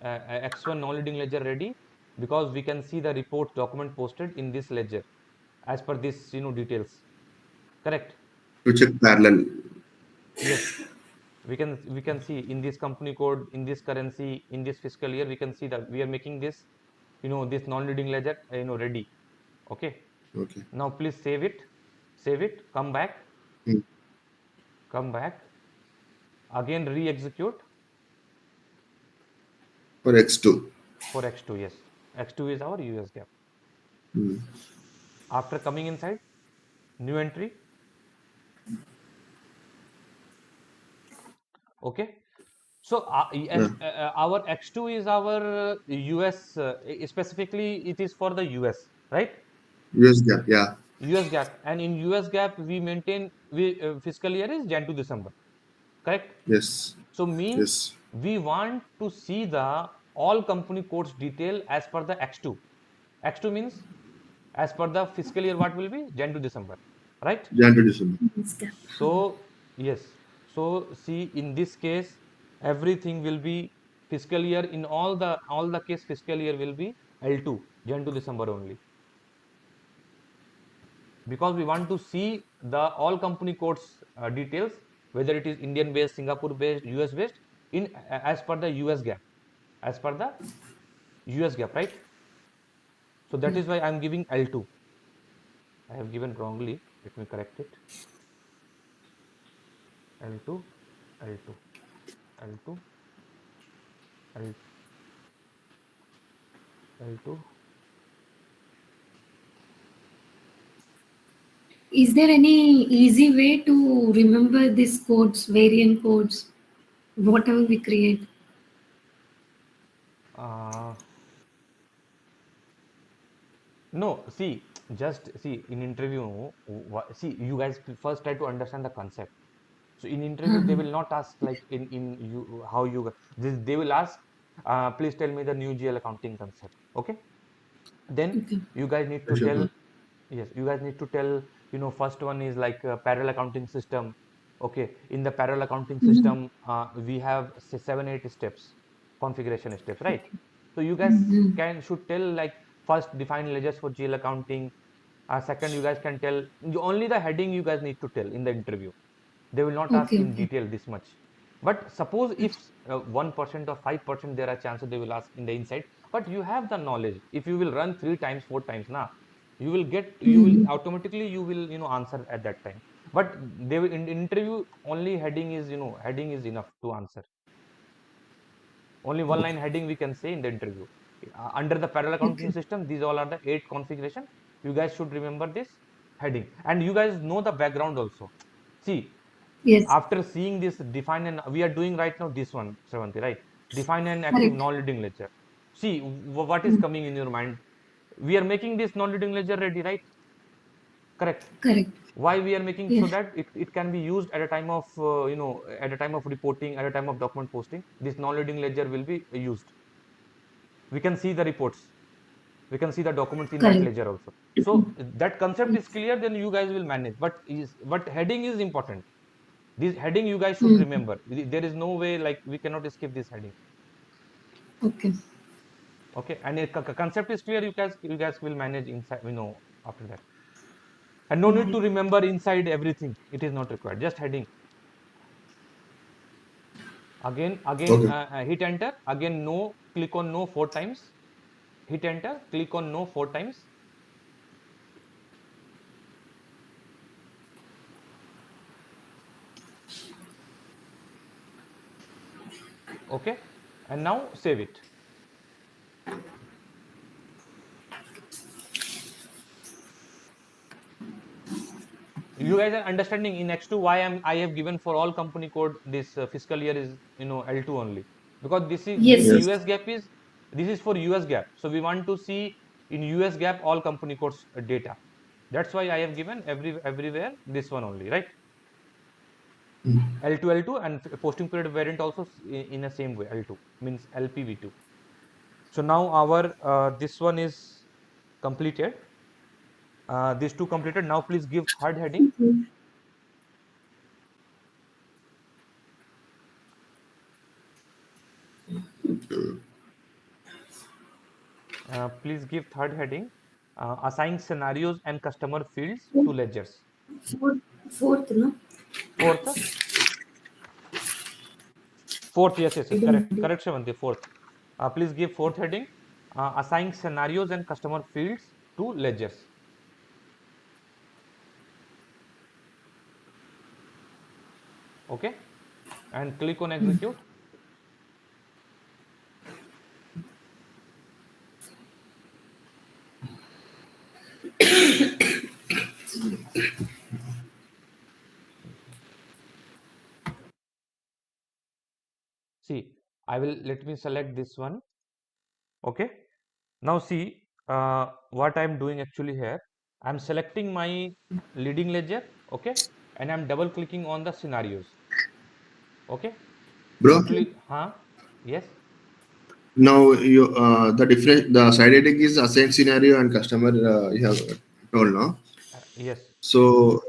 A: X1 non-leading ledger ready because we can see the report document posted in this ledger as per this details. Correct?
C: To check parallel.
A: Yes. We can see in this company code, in this currency, in this fiscal year, we can see that we are making this this non-leading ledger ready. Okay.
C: Okay.
A: Now please save it. Save it. Come back.
C: Hmm.
A: Come back. Again re-execute
C: For X2.
A: for X2. Yes. X2 is our US gap.
C: Hmm.
A: After coming inside, new entry. Okay. So
C: Yeah.
A: our X2 is our US, specifically it is for the US, right?
C: US gap. Yeah.
A: US gap, and in US gap we maintain, we fiscal year is Jan to December, correct?
C: Yes.
A: So means
C: Yes.
A: we want to see the all company codes detail as per the X2. X2 means as per the fiscal year what will be Jan to December, right?
C: Jan to December.
B: Yes, gap.
A: So yes, so see in this case everything will be fiscal year, in all the case fiscal year will be L2 Jan to December only, because we want to see the all company codes details, whether it is Indian based, Singapore based, US based, in as per the US gap, as per the US gap, right? So that
B: Yeah.
A: is why I am giving L2. I have given wrongly, let me correct it. L2, L2, L2, L, L2.
B: Is there any easy way to remember these codes, variant codes, whatever we create?
A: uh, No, see, just see in interview, see you guys first try to understand the concept. So in interview, they will not ask like in you how you they will ask, please tell me the new GL accounting concept. Okay, then
B: Okay.
A: you guys need to
C: Sure.
A: tell, yes, you guys need to tell, first one is like parallel accounting system. Okay, in the parallel accounting
B: Mhm.
A: system, we have say 7 8 steps, configuration steps, right?
B: Okay.
A: So you guys
B: Mhm.
A: should tell like first define ledgers for GL accounting. Second, you guys can tell only the heading you guys need to tell in the interview. They will not ask
B: Okay.
A: in
B: Okay.
A: detail this much. But suppose if 1% or 5% there are chances they will ask in the inside, but you have the knowledge. If you will run 3 times, 4 times, now you will
B: Mm-hmm.
A: automatically you will answer at that time. But they will in interview only heading is heading is enough to answer. Only one line
C: Okay.
A: heading we can say in the interview. Under the parallel accounting
B: Okay.
A: system, these all are the 8 configuration. You guys should remember this heading, and you guys know the background also. See,
B: Yes.
A: after seeing this define and we are doing right now this one, Shravanti, right? Define an active
B: Correct.
A: non-leading ledger. See what is
B: Mm.
A: coming in your mind. We are making this non-leading ledger ready, right? Correct.
B: Correct.
A: Why we are making, so
B: Yes.
A: that it can be used at a time of at a time of reporting, at a time of document posting. This non-leading ledger will be used. We can see the reports, we can see the documents in that
B: Correct.
A: ledger also. So that concept is
B: Yes.
A: clear, then you guys will manage. But heading is important. This heading you guys should
B: Mm.
A: remember. There is no way like we cannot skip this heading.
B: Okay.
A: Okay, and if concept is clear, you guys will manage inside, after that. And no need
B: Right.
A: to remember inside everything. It is not required. Just heading. Again,
C: Okay.
A: hit enter. Again, no. Click on no 4 times. Hit enter. Click on no 4 times. Okay, and now save it. You guys are understanding in X2 why I have given for all company code this fiscal year is L2 only, because this
B: Yes.
C: Yes.
B: Yes.
A: US gap is, this is for US gap, so we want to see in US gap all company codes data. That's why I have given everywhere this one only, right?
C: Mm.
A: L2 L2 and posting period variant also in the same way. L2 means LPV2. So now our this one is completed. These two completed. Now please give third heading.
B: Mhm.
A: Please give third heading. Assign scenarios and customer fields to ledgers.
B: Fourth, fourth, no?
A: Fourth, fourth, yes, yes, yes,
B: Reading.
A: correct, correct, Shravanti, fourth. Please give fourth heading. Assign scenarios and customer fields to ledgers. Okay, and click on execute. See, I will let me select this one. Okay, now see what I am doing actually here. I am selecting my leading ledger. Okay, and I am double clicking on the scenarios. Okay,
C: Bro,
A: totally, huh? Yes.
C: now you the different the side heading is assigned scenario and customer you have told now.
A: Yes.
C: So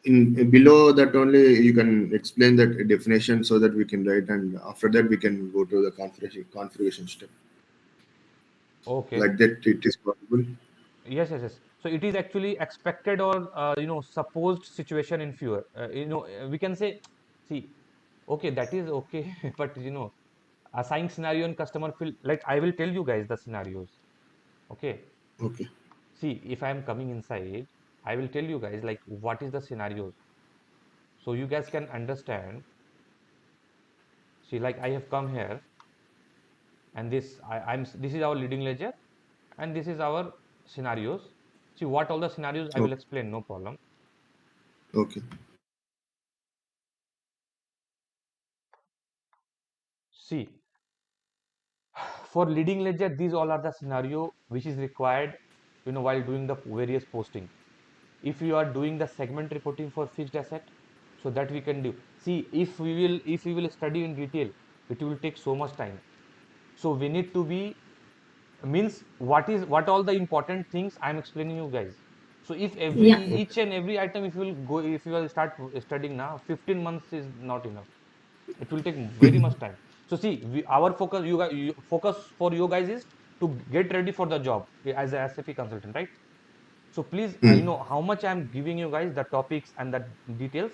C: in below that only you can explain that definition so that we can write, and after that we can go to the configuration step.
A: Okay.
C: Like that it is possible.
A: Yes, yes, yes. So it is actually expected or supposed situation in fewer. We can say, see, okay, that is okay, but assign scenario and customer fill. Like I will tell you guys the scenarios. Okay.
C: Okay.
A: See, if I am coming inside, I will tell you guys like what is the scenarios, so you guys can understand. See, like I have come here, and this is our leading ledger, and this is our scenarios. See what all the scenarios I will
C: Okay.
A: explain, no problem.
C: Okay.
A: See, for leading ledger, these all are the scenario which is required, while doing the various posting. If you are doing the segment reporting for fixed asset, so that we can do. See, if we will study in detail, it will take so much time. So we need to be, means what all the important things I am explaining you guys. So if every
B: Yeah.
A: each and every item, if you will start studying now, 15 months is not enough. It will take very much time. So see, our focus, focus for you guys is to get ready for the job as a SAP consultant, right? So please,
C: Hmm.
A: how much I am giving you guys the topics and the details.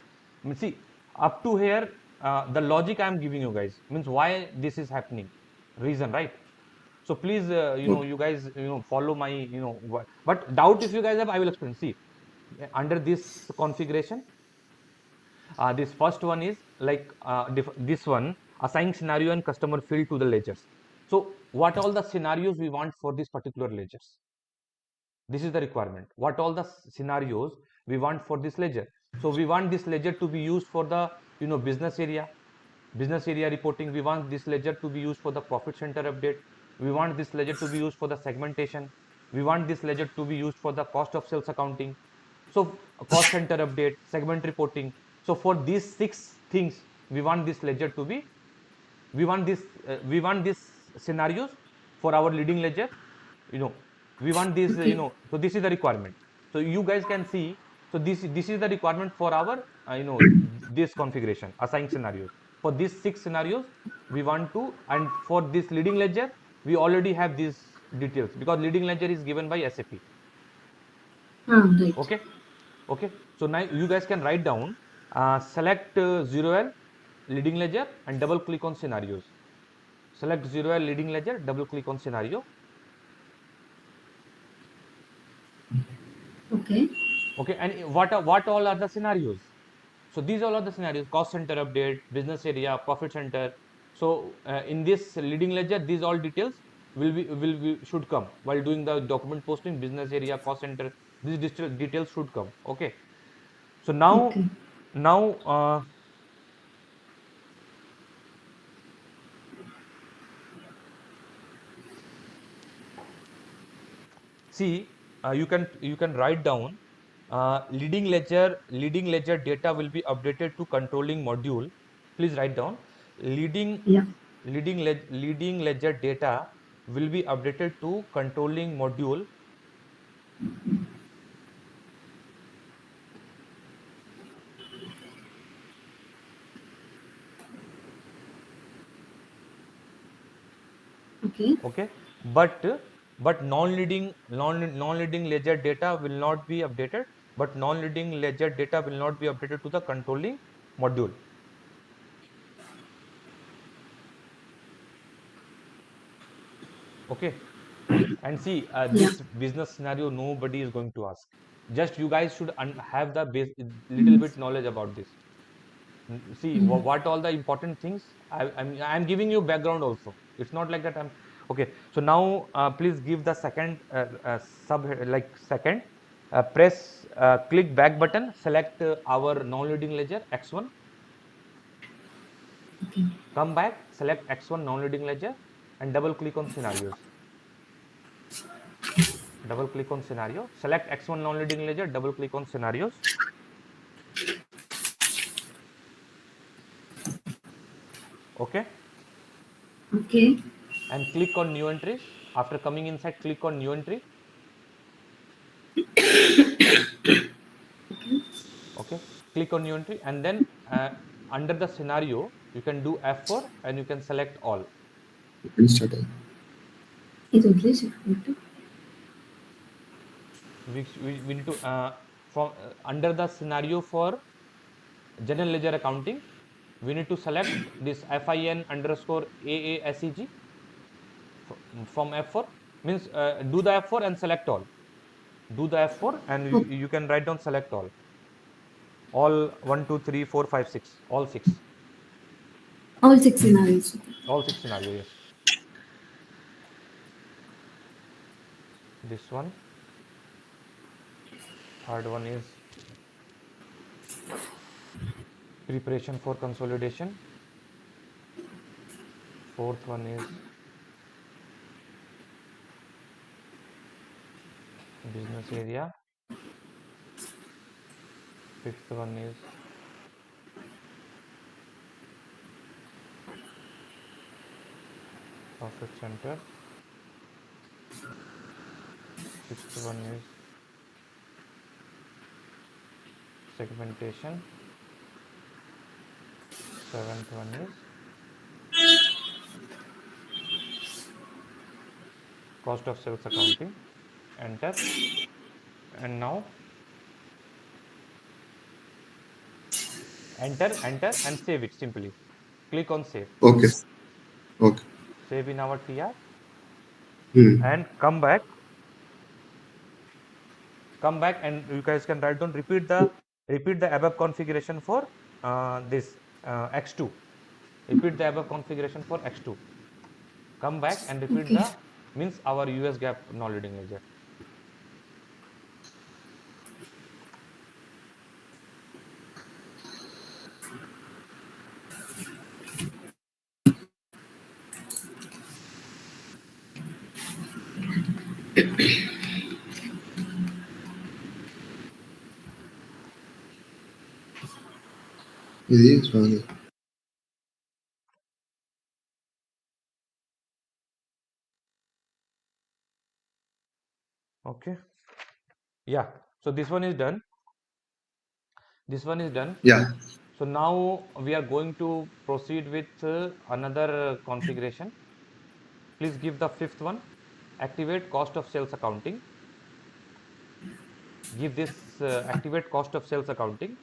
A: See, up to here, the logic I am giving you guys means why this is happening, reason, right? So please,
C: Okay.
A: you guys, follow my, but doubt if you guys have, I will explain. See, under this configuration, this first one is like this one, assign scenario and customer field to the ledgers. So what all the scenarios we want for this particular ledgers? This is the requirement. What all the scenarios we want for this ledger? So we want this ledger to be used for the business area reporting. We want this ledger to be used for the profit center update. We want this ledger to be used for the segmentation. We want this ledger to be used for the cost of sales accounting. So cost center update, segment reporting. So for these six things, we want this ledger to be, we want these scenarios for our leading ledger. You know, we want this.
B: Okay.
A: So this is the requirement. So you guys can see. So this is the requirement for our this configuration, assign scenarios. For these six scenarios, we want to, and for this leading ledger, we already have these details because leading ledger is given by SAP.
B: Right.
A: Okay. Okay, so now you guys can write down, select 0L leading ledger and double click on scenarios. Select 0L leading ledger, double click on scenario.
B: Okay.
A: Okay, and what all are the scenarios? So these all are the scenarios: cost center update, business area, profit center. So in this leading ledger, these all details will should come while doing the document posting. Business area, cost center, these details should come. Okay, so
B: Okay.
A: now see, you can write down, leading ledger data will be updated to controlling module. Please write down, leading
B: Yeah.
A: leading ledger data will be updated to controlling module.
B: Okay.
A: Okay, but non-leading ledger data will not be updated. But non-leading ledger data will not be updated to the controlling module. Okay, and see,
B: Yeah.
A: this business scenario nobody is going to ask. Just you guys should have the base, little
B: Mm.
A: bit knowledge about this. See
B: Mm.
A: what all the important things. I'm giving you background also. It's not like that I'm okay. So now please give the second sub, like second, press click back button, select our non-leading ledger X1.
B: Okay.
A: Come back, select X1 non-leading ledger and double click on scenarios. Double click on scenario, select X1 non-leading ledger, double click on scenarios. Okay,
B: Okay.
A: and click on new entry. After coming inside, click on new entry. Okay, click on new entry, and then under the scenario you can do F4 and you can select all.
C: Restart.
B: It will be second.
A: We need to from under the scenario for general ledger accounting, we need to select this FIN underscore AASEG from F4. Means do the F4 and select all. Do the F4 and
B: Oh,
A: you can write down select all 1 2 3 4 5 6, all six,
B: all six scenarios.
A: all six scenario. Yes, this one. Third one is preparation for consolidation. Fourth one is business area. Fifth one is profit center. Sixth one is segmentation. Seventh one is cost of sales accounting. Enter. And now enter and save it simply. Click on save.
C: Okay. Okay.
A: Save in our TR
C: Hmm.
A: and come back and you guys can write down repeat the above configuration for this x2. Repeat the above configuration for x2. Come back and repeat
B: Okay.
A: the means our US gap non-leading ledger.
C: ఇది స్వామి.
A: Okay. Yeah. So this one is done. This one is done.
C: Yeah.
A: So now we are going to proceed with another configuration. Please give the fifth one. Activate cost of sales accounting. Give this activate cost of sales accounting.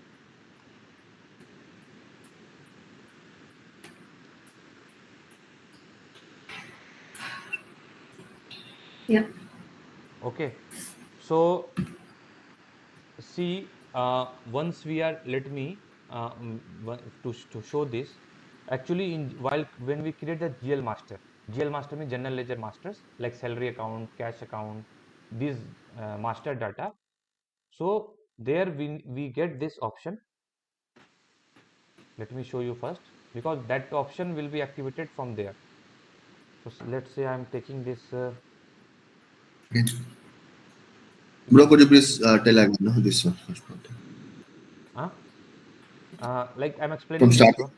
B: Yeah.
A: Okay. So see, once we are let me to show this. Actually, in while when we create the GL master means general ledger masters like salary account, cash account, these master data. So there we get this option. Let me show you first because that option will be activated from there. So let's say I'm taking this.
C: Bro,
A: Okay.
C: could you please tell again, no, this one first part.
A: Huh? Like I'm
C: From
A: explaining this
C: starting.
A: one.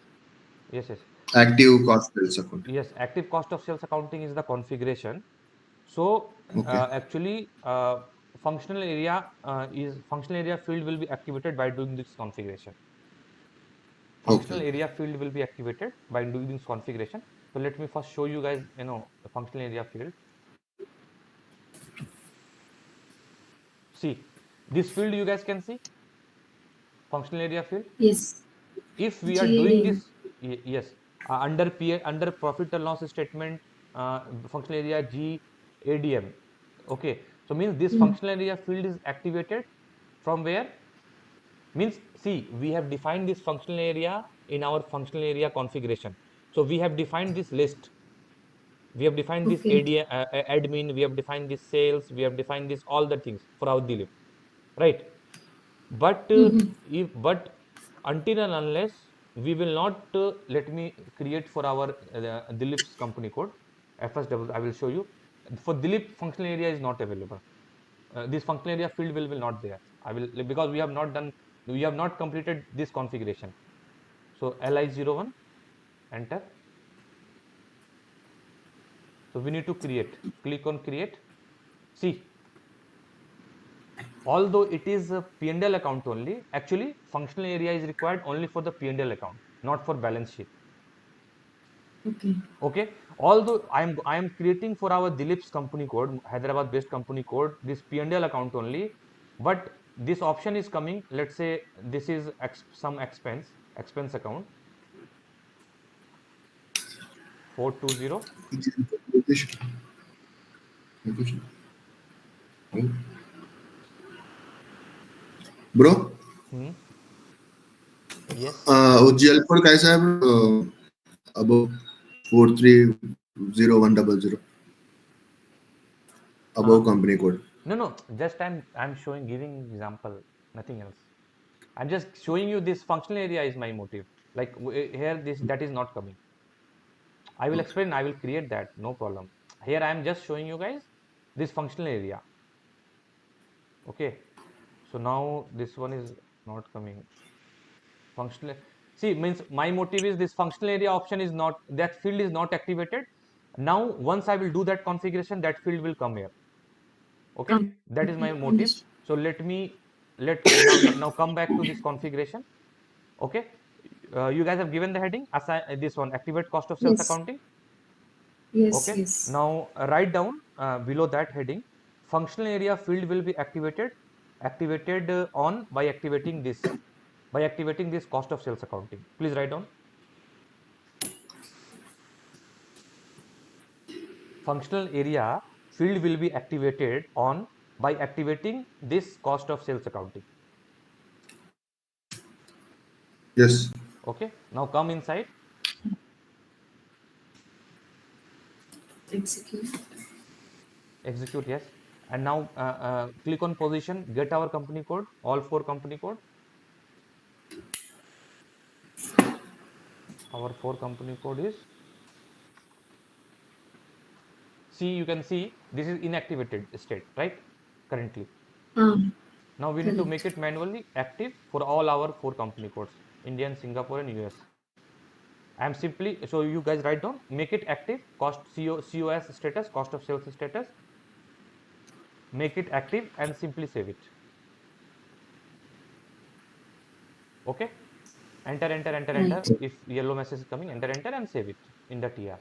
A: Yes, yes.
C: Active cost sales account.
A: Yes, active cost of sales accounting is the configuration. So
C: Okay.
A: actually, functional area field will be activated by doing this configuration.
C: Okay.
A: Functional area field will be activated by doing this configuration. So let me first show you guys, the functional area field. See, this field you guys can see functional area field.
B: Yes.
A: If we are doing
B: GADM.
A: this, yes, under profit and loss statement, functional area G ADM. Okay, so means this
B: Mm.
A: functional area field is activated from where? Means see, we have defined this functional area in our functional area configuration. So we have defined this list. We have defined this
B: Okay.
A: admin. We have defined this sales. We have defined this all the things for our Dilip, right? But
B: Mm-hmm.
A: if but until and unless we will not let me create for our Dilip's company code FSW, I will show you. For Dilip, functional area is not available. This functional area field will not there. I will because we have not completed this configuration. So li01 enter. So we need to create. Click on create. See, although it is a P&L account only, actually functional area is required only for the P&L account, not for balance sheet.
B: Okay.
A: Okay, although I am creating for our Dilip's company code, Hyderabad based company code, this P&L account only, but this option is coming. Let's say this is some expense account 420.
C: Bro,
A: Hmm. Yes.
C: वो GL code कैसा है bro? Above 430100
A: Huh?
C: above company code.
A: No, just I'm showing, giving example, nothing else. I'm just showing you this functional area is my motive. Like here, this that is not coming. I will explain. I will create that. No problem. Here I am just showing you guys this functional area. Okay. So now this one is not coming. Functional. See, means my motive is this functional area option is not, that field is not activated. Now once I will do that configuration, that field will come here. Okay.
B: Come.
A: That is
B: Okay.
A: my motive.
B: Understood.
A: So let me now come back to this configuration. Okay. You guys have given the heading assign this one activate cost of sales
B: Yes.
A: accounting.
B: Yes.
A: Okay,
B: Yes.
A: now write down below that heading functional area field will be activated on by activating this. by activating this cost of sales accounting. Please write down. Functional area field will be activated on by activating this cost of sales accounting.
C: Yes.
A: Okay, now come inside.
B: Execute.
A: Execute, yes. And now click on position, get our company code, all 4 company code. Our 4 company code is, see, you can see this is inactivated state, right? Currently.
B: Um,
A: Now we need to make
B: Correct.
A: it manually active for all our 4 company codes, Indian, Singapore and US. I am simply, so you guys write down, make it active, cost COS status, cost of sales status, make it active and simply save it. Okay, enter.
B: Right.
A: If yellow message is coming, enter and save it in the TR.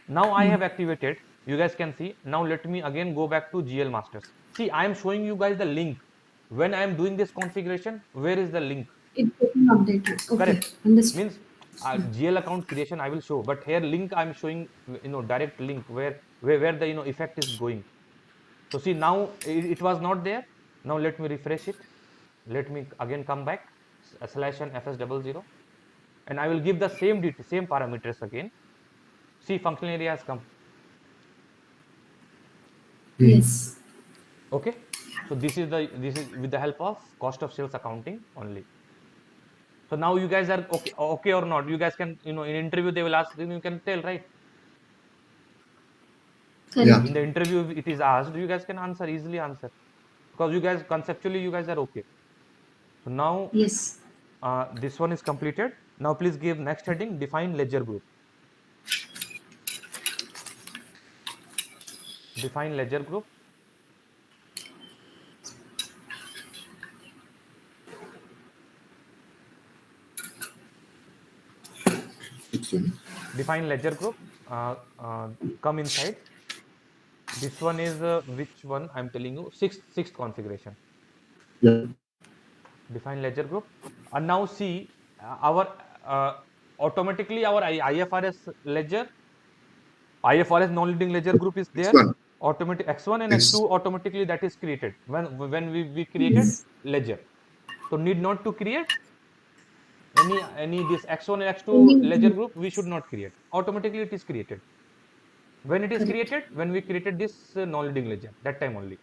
A: Now I have activated, you guys can see. Now let me again go back to GL Masters. See, I am showing you guys the link. When I am doing this configuration, where is the link?
B: It's getting updated. Okay.
A: Correct.
B: Understood.
A: Means GL account creation I will show, but here link I'm showing, direct link where the effect is going. So see, now it was not there. Now let me refresh it. Let me again come back slash and fs00, and I will give the same parameters again. See, functional area has come.
B: Yes.
A: Okay, so this is with the help of cost of sales accounting only. So now you guys are okay or not? You guys can, in interview they will ask, then you can tell, right?
C: Yeah.
B: Correct.
A: In the interview if it is asked, you guys can easily answer, because you guys conceptually you guys are okay. So now
B: Yes.
A: this one is completed. Now please give next heading, define ledger group. Define ledger group.
C: Excellent.
A: Define ledger group. uh, uh, Come inside. This one is which one I'm telling you, sixth configuration.
C: Yeah.
A: Define ledger group. And now see, our automatically our IFRS ledger, IFRS non-leading ledger group is there.
C: X1.
A: Automatic X1 and
C: Yes.
A: X2 automatically that is created when we created
B: Yes.
A: ledger. So need not to create any this X1 and X2
B: Any
A: ledger
B: group.
A: group, we should not create. Automatically it is created. When it is
B: Correct.
A: created, when we created this non-leading ledger, that time only.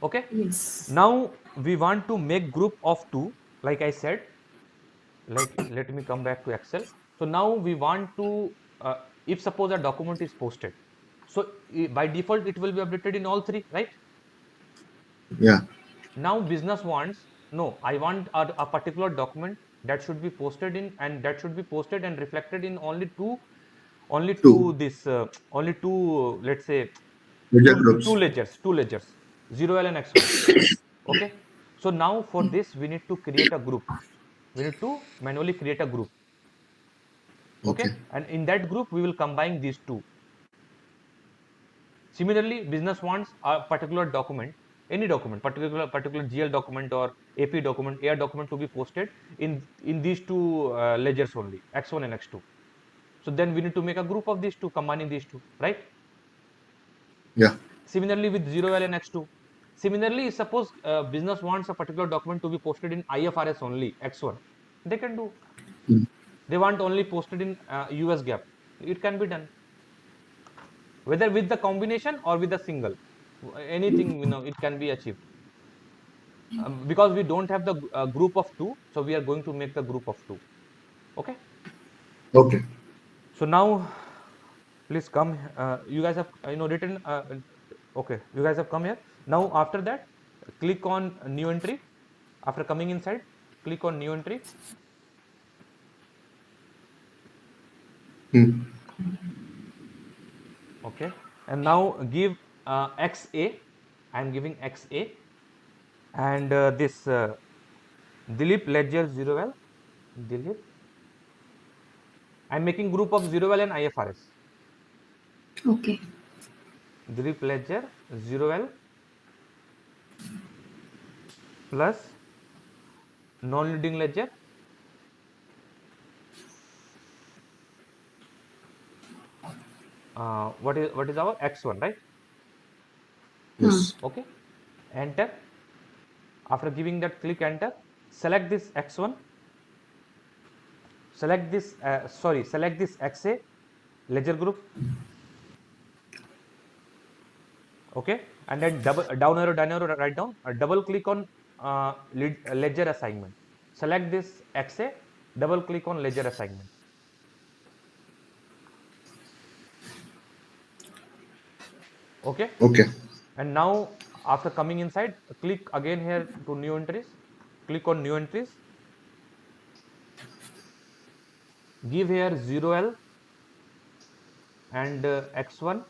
A: Okay.
B: Yes.
A: Now we want to make group of 2, like I said. Like, let me come back to Excel. So now we want to, if suppose a document is posted, so by default it will be updated in all 3, right?
C: Yeah.
A: Now business wants, no, I want a particular document that should be posted in, and that should be posted and reflected in only
C: Two.
A: two this only two, let's say,
C: Ledger
A: two
C: groups.
A: ledgers, zero L and X1. Okay, so now for this we need to create a group. We need to manually create a group. Okay,
C: Okay.
A: and in that group we will combine these two. Similarly, business wants a particular document, any document, particular GL document or AP document, AR document to be posted in these two ledgers only, X1 and X2. So then we need to make a group of these two, combining these two, right?
C: Yeah.
A: Similarly with 0L and X2. Similarly, suppose business wants a particular document to be posted in IFRS only, X1, they can do.
C: Mm.
A: They want only posted in US GAAP, it can be done, whether with the combination or with the single, anything, it can be achieved. Because we don't have the group of 2, so we are going to make the group of 2. Okay,
C: Okay.
A: so now please come, you guys have written, okay, you guys have come here. Now after that, click on new entry. After coming inside, click on new entry.
C: Mm.
A: Okay, and now give XA. I am giving XA, and this Dilip ledger 0L. Dilip, I am making group of 0L and IFRS.
B: Okay.
A: Dilip ledger 0L plus non-leading ledger. What is our X1, right?
B: Huh.
C: Yes.
A: Okay, enter. After giving that, click enter. Select this X1. Select this XA ledger group. Okay, and then down arrow right down. Double click on ledger assignment. Select this XA. Double click on ledger assignment. Okay,
C: Okay.
A: and now after coming inside, click again here to new entries. Click on new entries. Give here 0L and X1.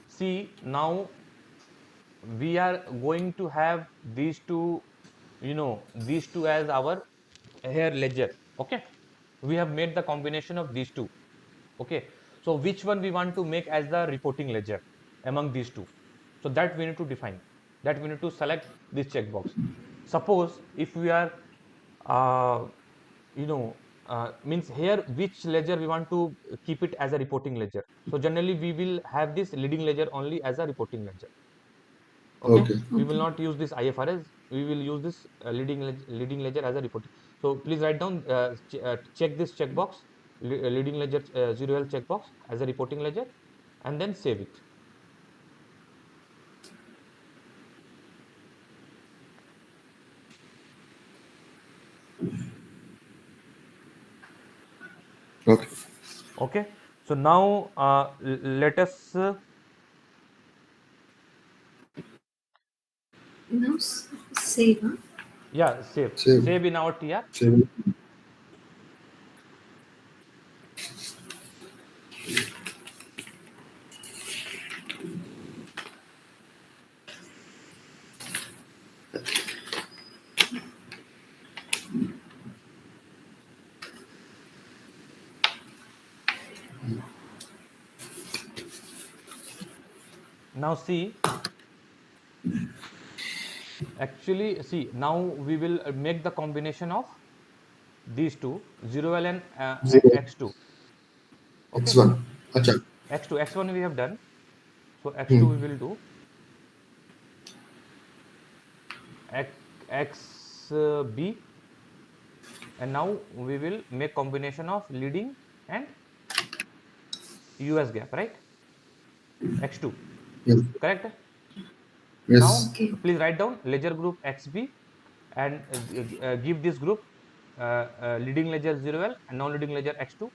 A: See, now we are going to have these two, these two as our here ledger. Okay, we have made the combination of these two. Okay, so which one we want to make as the reporting ledger among these two? So that we need to define, that we need to select this checkbox. Suppose if we are uh, you know means here which ledger we want to keep it as a reporting ledger. So generally we will have this leading ledger only as a reporting ledger. Okay,
C: Okay.
A: we will
B: Okay.
A: not use this IFRS, we will use this leading ledger as a reporting. So please write down, check this checkbox, leading ledger 0L checkbox as a reporting ledger, and then save it.
C: Okay.
A: Okay, so now let us
B: Now save. Huh?
A: yeah, save
C: Save.
A: save in our TR.
C: Save.
A: Now see, actually see, now we will make the combination of these two, 0L and
C: Zero.
A: X2. Okay,
C: X1. Acha.
A: X2, X1 we have done, so X2
C: Hmm.
A: we will do XB, and now we will make combination of leading and US gap, right? X2,
C: Yes.
A: correct?
C: Yes.
A: Now
B: Okay.
A: please write down ledger group XB and give this group leading ledger 0L and non-leading ledger X2.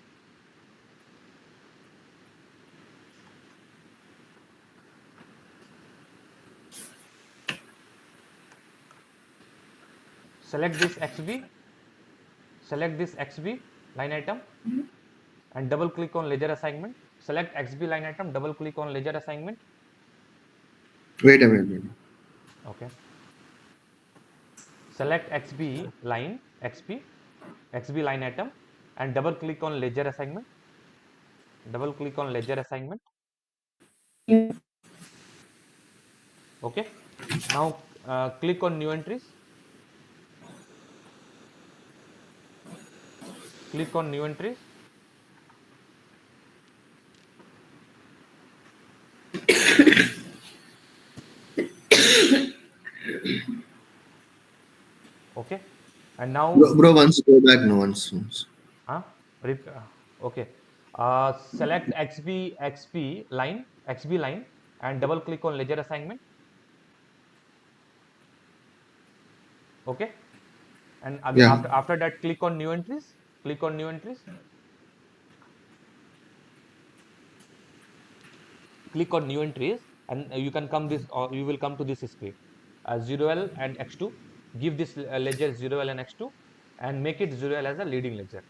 A: Select this XB, select this XB line item and double click on ledger assignment. Select XB line item, double click on ledger assignment.
C: Wait a minute. Wait.
A: Okay. Select XB line item and double click on ledger assignment. Double click on ledger assignment. Okay. Now click on new entries. Click on new entries. Okay. And now
C: Bro, once go back. No, once.
A: uh, okay. Select XB line and double click on ledger assignment. Okay. And again,
C: Yeah.
A: after that, click on new entries. Click on new entries. Click on new entries, and you can come this, or you will come to this screen. 0L and X2. Give this ledger 0L and X2, and make it 0L as a leading ledger.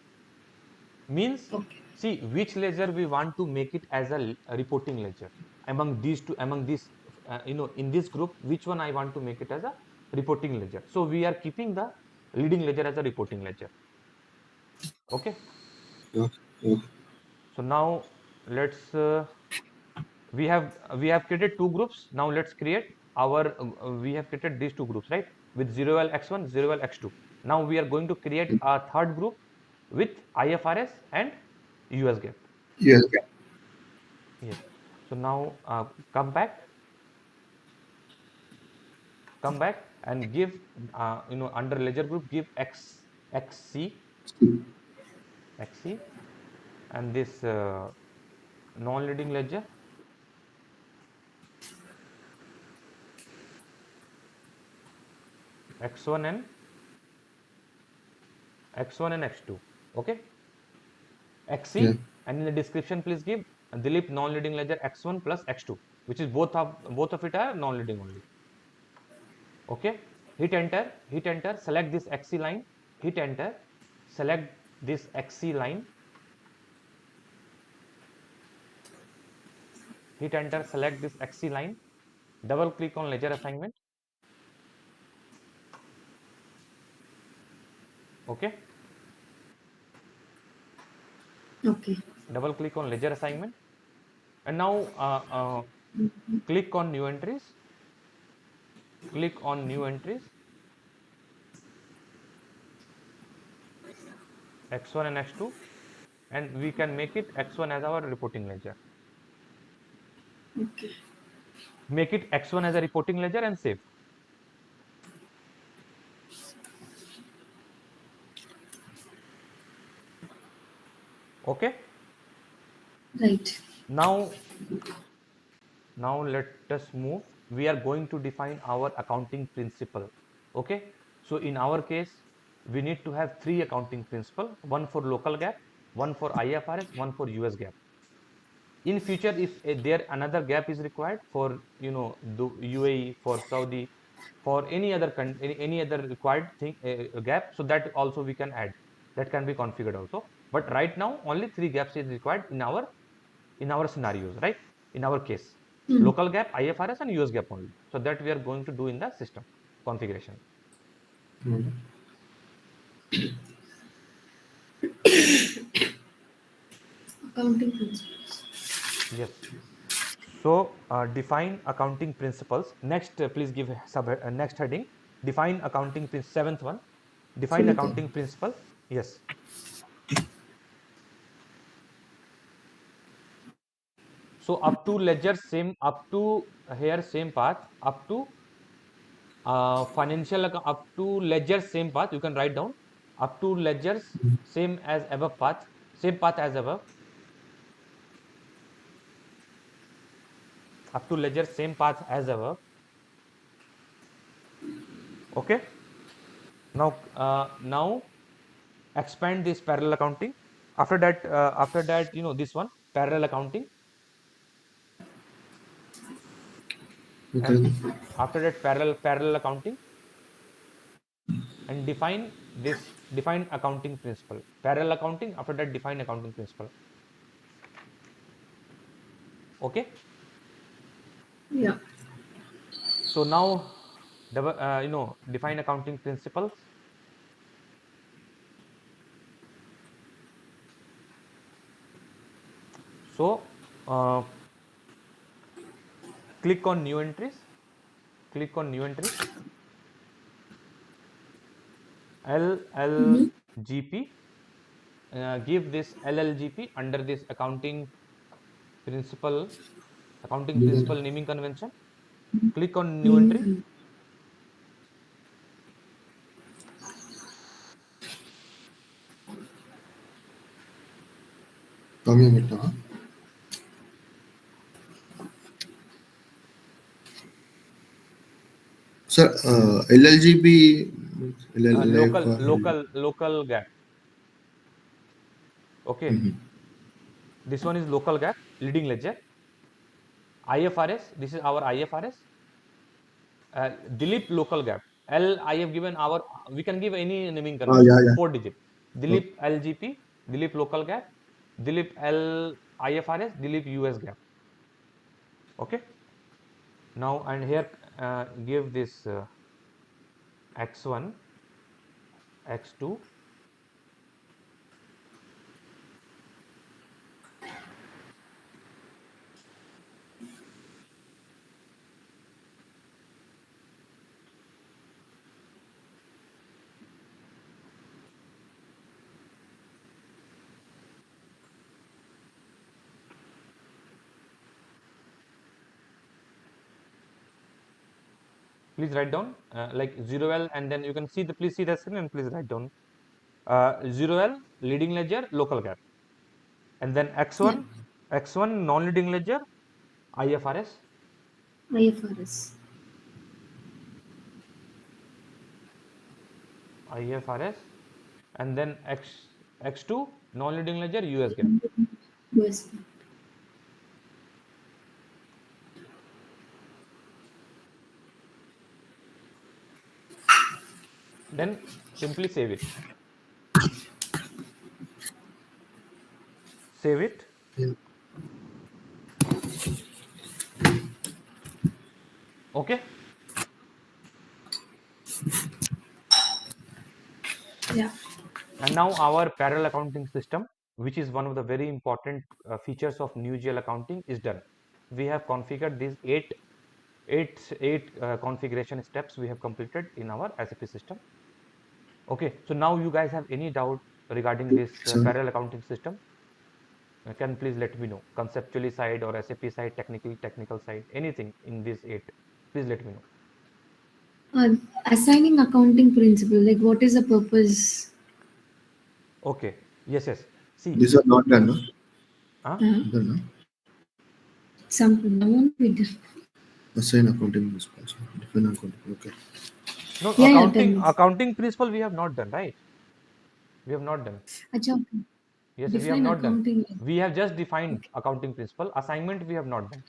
A: Means,
B: Okay.
A: see which ledger we want to make it as a reporting ledger among these two, among this, in this group, which one I want to make it as a reporting ledger. So we are keeping the leading ledger as a reporting ledger. Okay.
C: Okay. Okay.
A: So now let's we have created two groups. Now let's create our we have created these two groups, right, with 0L x1, 0L x2. Now we are going to create a third group with IFRS and US GAAP.
C: Yes. Yeah.
A: Yes. So now come back, and give under ledger group, give xc and this non-leading ledger x1 and x2. Okay, xc,
C: Yeah.
A: and in the description please give Dilip non-leading ledger x1 plus x2, which is both of it are non-leading only. Okay, hit enter, select this xc line, hit enter, select this xc line, hit enter, select this xc line, double click on ledger assignment. Okay,
B: Okay.
A: double click on ledger assignment, and now click on new entries, click on new entries, x1 and x2, and we can make it x1 as our reporting ledger.
B: Okay.
A: Make it x1 as a reporting ledger and save. Okay,
B: Right.
A: now let us move. We are going to define our accounting principle. Okay, so in our case we need to have three accounting principle: one for local GAAP, one for IFRS, one for US GAAP. In future, if there another gap is required for the UAE, for Saudi, for any other required thing, gap, so that also we can add, that can be configured also. But right now only three gaps is required in our scenarios, right, in our case:
B: Hmm.
A: local gap, IFRS and US gap only. So that we are going to do in the system configuration.
C: Mm.
B: Accounting principles.
A: Yes. So define accounting principles. Next, please give next heading: define accounting seventh one, define
B: Seventh one.
A: accounting principle. Yes. So up to ledger same, up to here same path, up to up to ledger same path, you can write down up to ledgers same as above path, same path as above, up to ledger same path as above. Okay, now expand this parallel accounting. After that, this one, parallel accounting, and
C: Okay.
A: after that parallel accounting, and define accounting principle, parallel accounting, after that define accounting principle. Okay,
B: Yeah.
A: so now define accounting principles. So click on new entries, click on new entries,
B: Mm-hmm.
A: LLGP, give this LLGP under this principle accounting
C: Legal.
A: principle naming convention. Click on new
B: Naming
A: entry.
B: convention.
C: Kami beta. Sir, LLGB,
A: Local gap. Okay, this one is local gap, leading ledger. IFRS, this is our IFRS. Dilip local gap. I have given our, we can give any naming convention,
C: yeah, yeah.
A: 4 digit.
C: Okay.
A: Dilip LGP, Dilip local gap, Dilip IFRS, Dilip US gap. Okay, now and here give this x1, x2, Please write down like 0L, and then you can see the, please see the screen and please write down 0L leading ledger local gap, and then
B: Yeah.
A: X1 non-leading ledger IFRS,
B: IFRS.
A: and then X2 non-leading ledger US gap.
B: US.
A: Then simply save it. Save it.
C: Yeah.
A: Okay.
B: Yeah.
A: And now our parallel accounting system, which is one of the very important features of new GL accounting, is done. We have configured these eight configuration steps we have completed in our SAP system. Okay, so now you guys have any doubt regarding this
C: So,
A: parallel accounting system? Can please let me know, conceptually side or SAP side, technical side, anything in these eight. Please let me know.
B: Assigning accounting principle, like what is the purpose?
A: Okay, yes, yes. See,
C: these are not done, no?
A: huh?
B: Uh,
C: Done, no?
B: some one we did.
C: Assign accounting response. Define accounting. Okay.
A: No,
B: Yeah, yeah, tell me.
A: accounting principle we have not done, right? We have not done.
B: Acha,
A: Yes, we have
B: define
A: not done.
B: accounting.
A: We have just defined
B: Okay.
A: accounting principle. Assignment we have not done.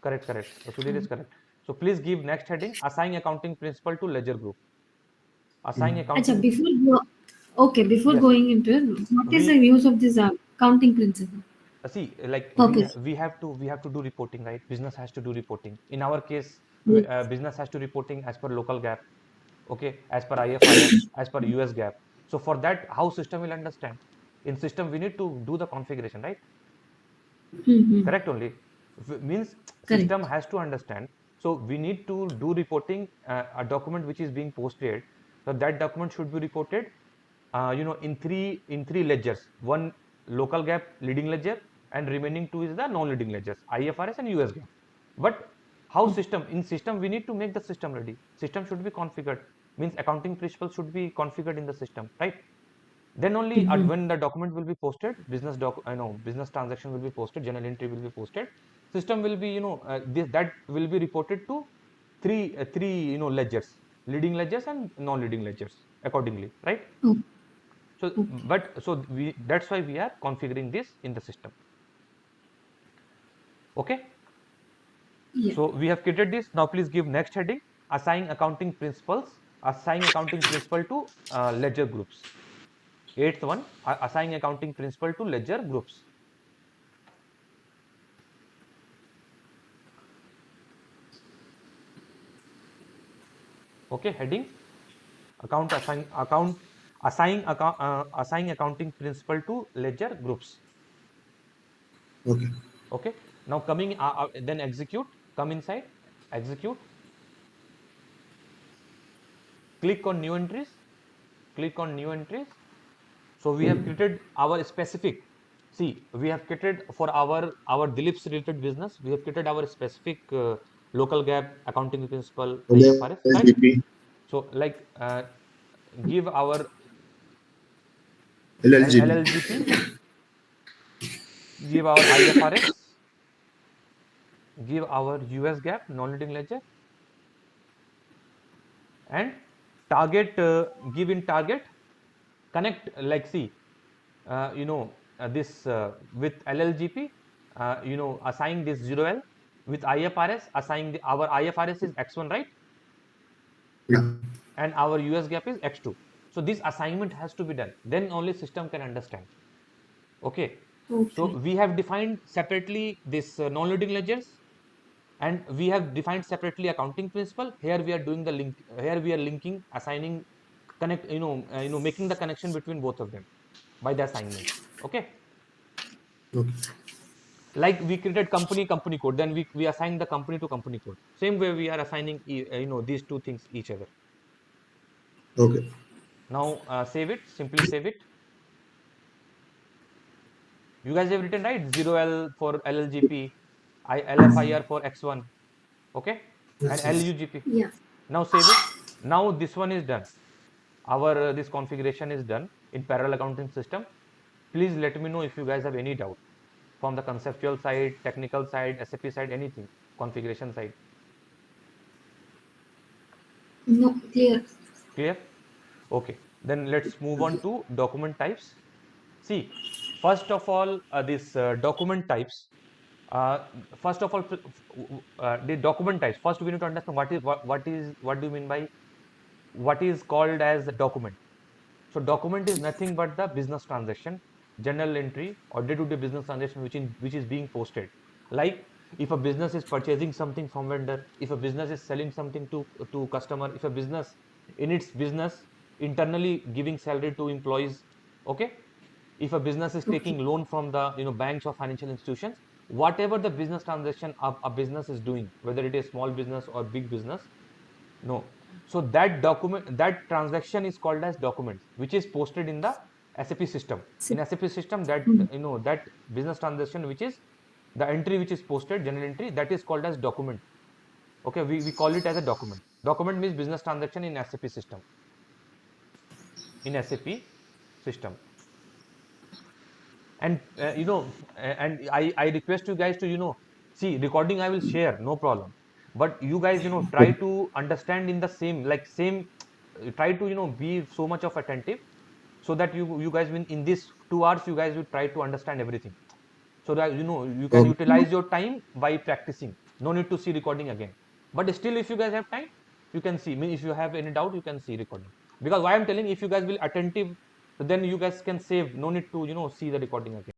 A: Correct, correct. Sudhir is correct. So please give next heading, assign accounting principle to ledger group. Assign
B: Acha,
A: accounting,
B: before
A: yes.
B: going into it, what is the
A: We
B: use of this accounting principle?
A: see, like
B: Purpose.
A: we have to do reporting, right? Business has to do reporting. In our case,
B: Yes.
A: business has to reporting as per local gap, okay, as per IFRS, as per US gap. So for that, how system will understand? In system, we need to do the configuration, right?
B: Mm-hmm.
A: Correct only. Means system
B: Correct.
A: has to understand. So we need to do reporting a document which is being posted. So that document should be reported, in three ledgers. One local gap leading ledger, and remaining two is the non-leading ledgers, IFRS and US gap. But how system, in system we need to make the system ready. System should be configured. Means accounting principles should be configured in the system, right? Then only
B: Mm-hmm.
A: when the document will be posted, business transaction will be posted, journal entry will be posted, system will be, that will be reported to three ledgers, leading ledgers and non-leading ledgers accordingly, right?
B: Oh,
A: So
B: okay.
A: we, that's why we are configuring this in the system. Okay,
B: Yeah.
A: so we have created this. Now please give next heading, assign accounting principles, assign accounting principle to ledger groups. Eighth one, assign accounting principle to ledger groups. Okay, heading, assign accounting principle to ledger groups.
C: Okay.
A: Okay, now coming, then execute, come inside, execute, click on new entries, click on new entries. So we have created our specific, see, we have created for our Dilip's related business, we have created our specific local gap accounting principle IFRS, right?
C: LLGP,
A: So like give our
C: LLGP.
A: LLGP, give our IFRS, give our US gap non-leading ledger, and target, give in target, connect, like see, this with LLGP, assign this 0L, with IFRS assigning our IFRS is X1, right?
C: Yeah.
A: And our US gap is X2. So this assignment has to be done, then only system can understand. Okay, so
B: Okay.
A: we have defined separately this non-leading ledgers, and we have defined separately accounting principle. Here we are doing the link, here we are linking, assigning, connect, making the connection between both of them by the assignment. Okay,
C: Okay.
A: like we created company code, then we assign the company to company code. Same way we are assigning these two things each other.
C: Okay.
A: Now save it, simply save it. You guys have written, right, 0L for LLGP, LFIR for X1, okay, and
C: Yes, yes.
A: LUGP.
B: Yeah.
A: Now save it. Now this one is done. Our this configuration is done in parallel accounting system. Please let me know if you guys have any doubt from the conceptual side, technical side, SAP side, anything, configuration side.
B: No, clear.
A: Clear? Okay. Then let's move on to document types. See, first of all, this document types. Uh, First of all, the document types. First, we need to understand what do you mean by what is called as a document. So document is nothing but the business transaction, journal entry or day-to-day business transaction which is being posted. Like if a business is purchasing something from vendor, if a business is selling something to customer, if a business in its business internally giving salary to employees, okay? If a business is
B: Okay.
A: taking loan from the banks or financial institutions, whatever the business transaction a business is doing, whether it is small business or big business, no. So that document, that transaction is called as documents, which is posted in the SAP system. In SAP system, that
B: Hmm.
A: that business transaction, which is the entry which is posted, general entry, that is called as document. Okay, we call it as a document. Document means business transaction in SAP system. In SAP system. And and I request you guys to see recording I will share, no problem, but you guys try to understand in the same, like same, try to be so much of attentive, so that you guys will, in this 2 hours, you guys will try to understand everything, so that you can
C: Okay.
A: utilize your time by practicing. No need to see recording again, but still if you guys have time, you can see. I mean, if you have any doubt, you can see recording, because why I'm telling, if you guys will attentive, then you guys can save. No need to see the recording again.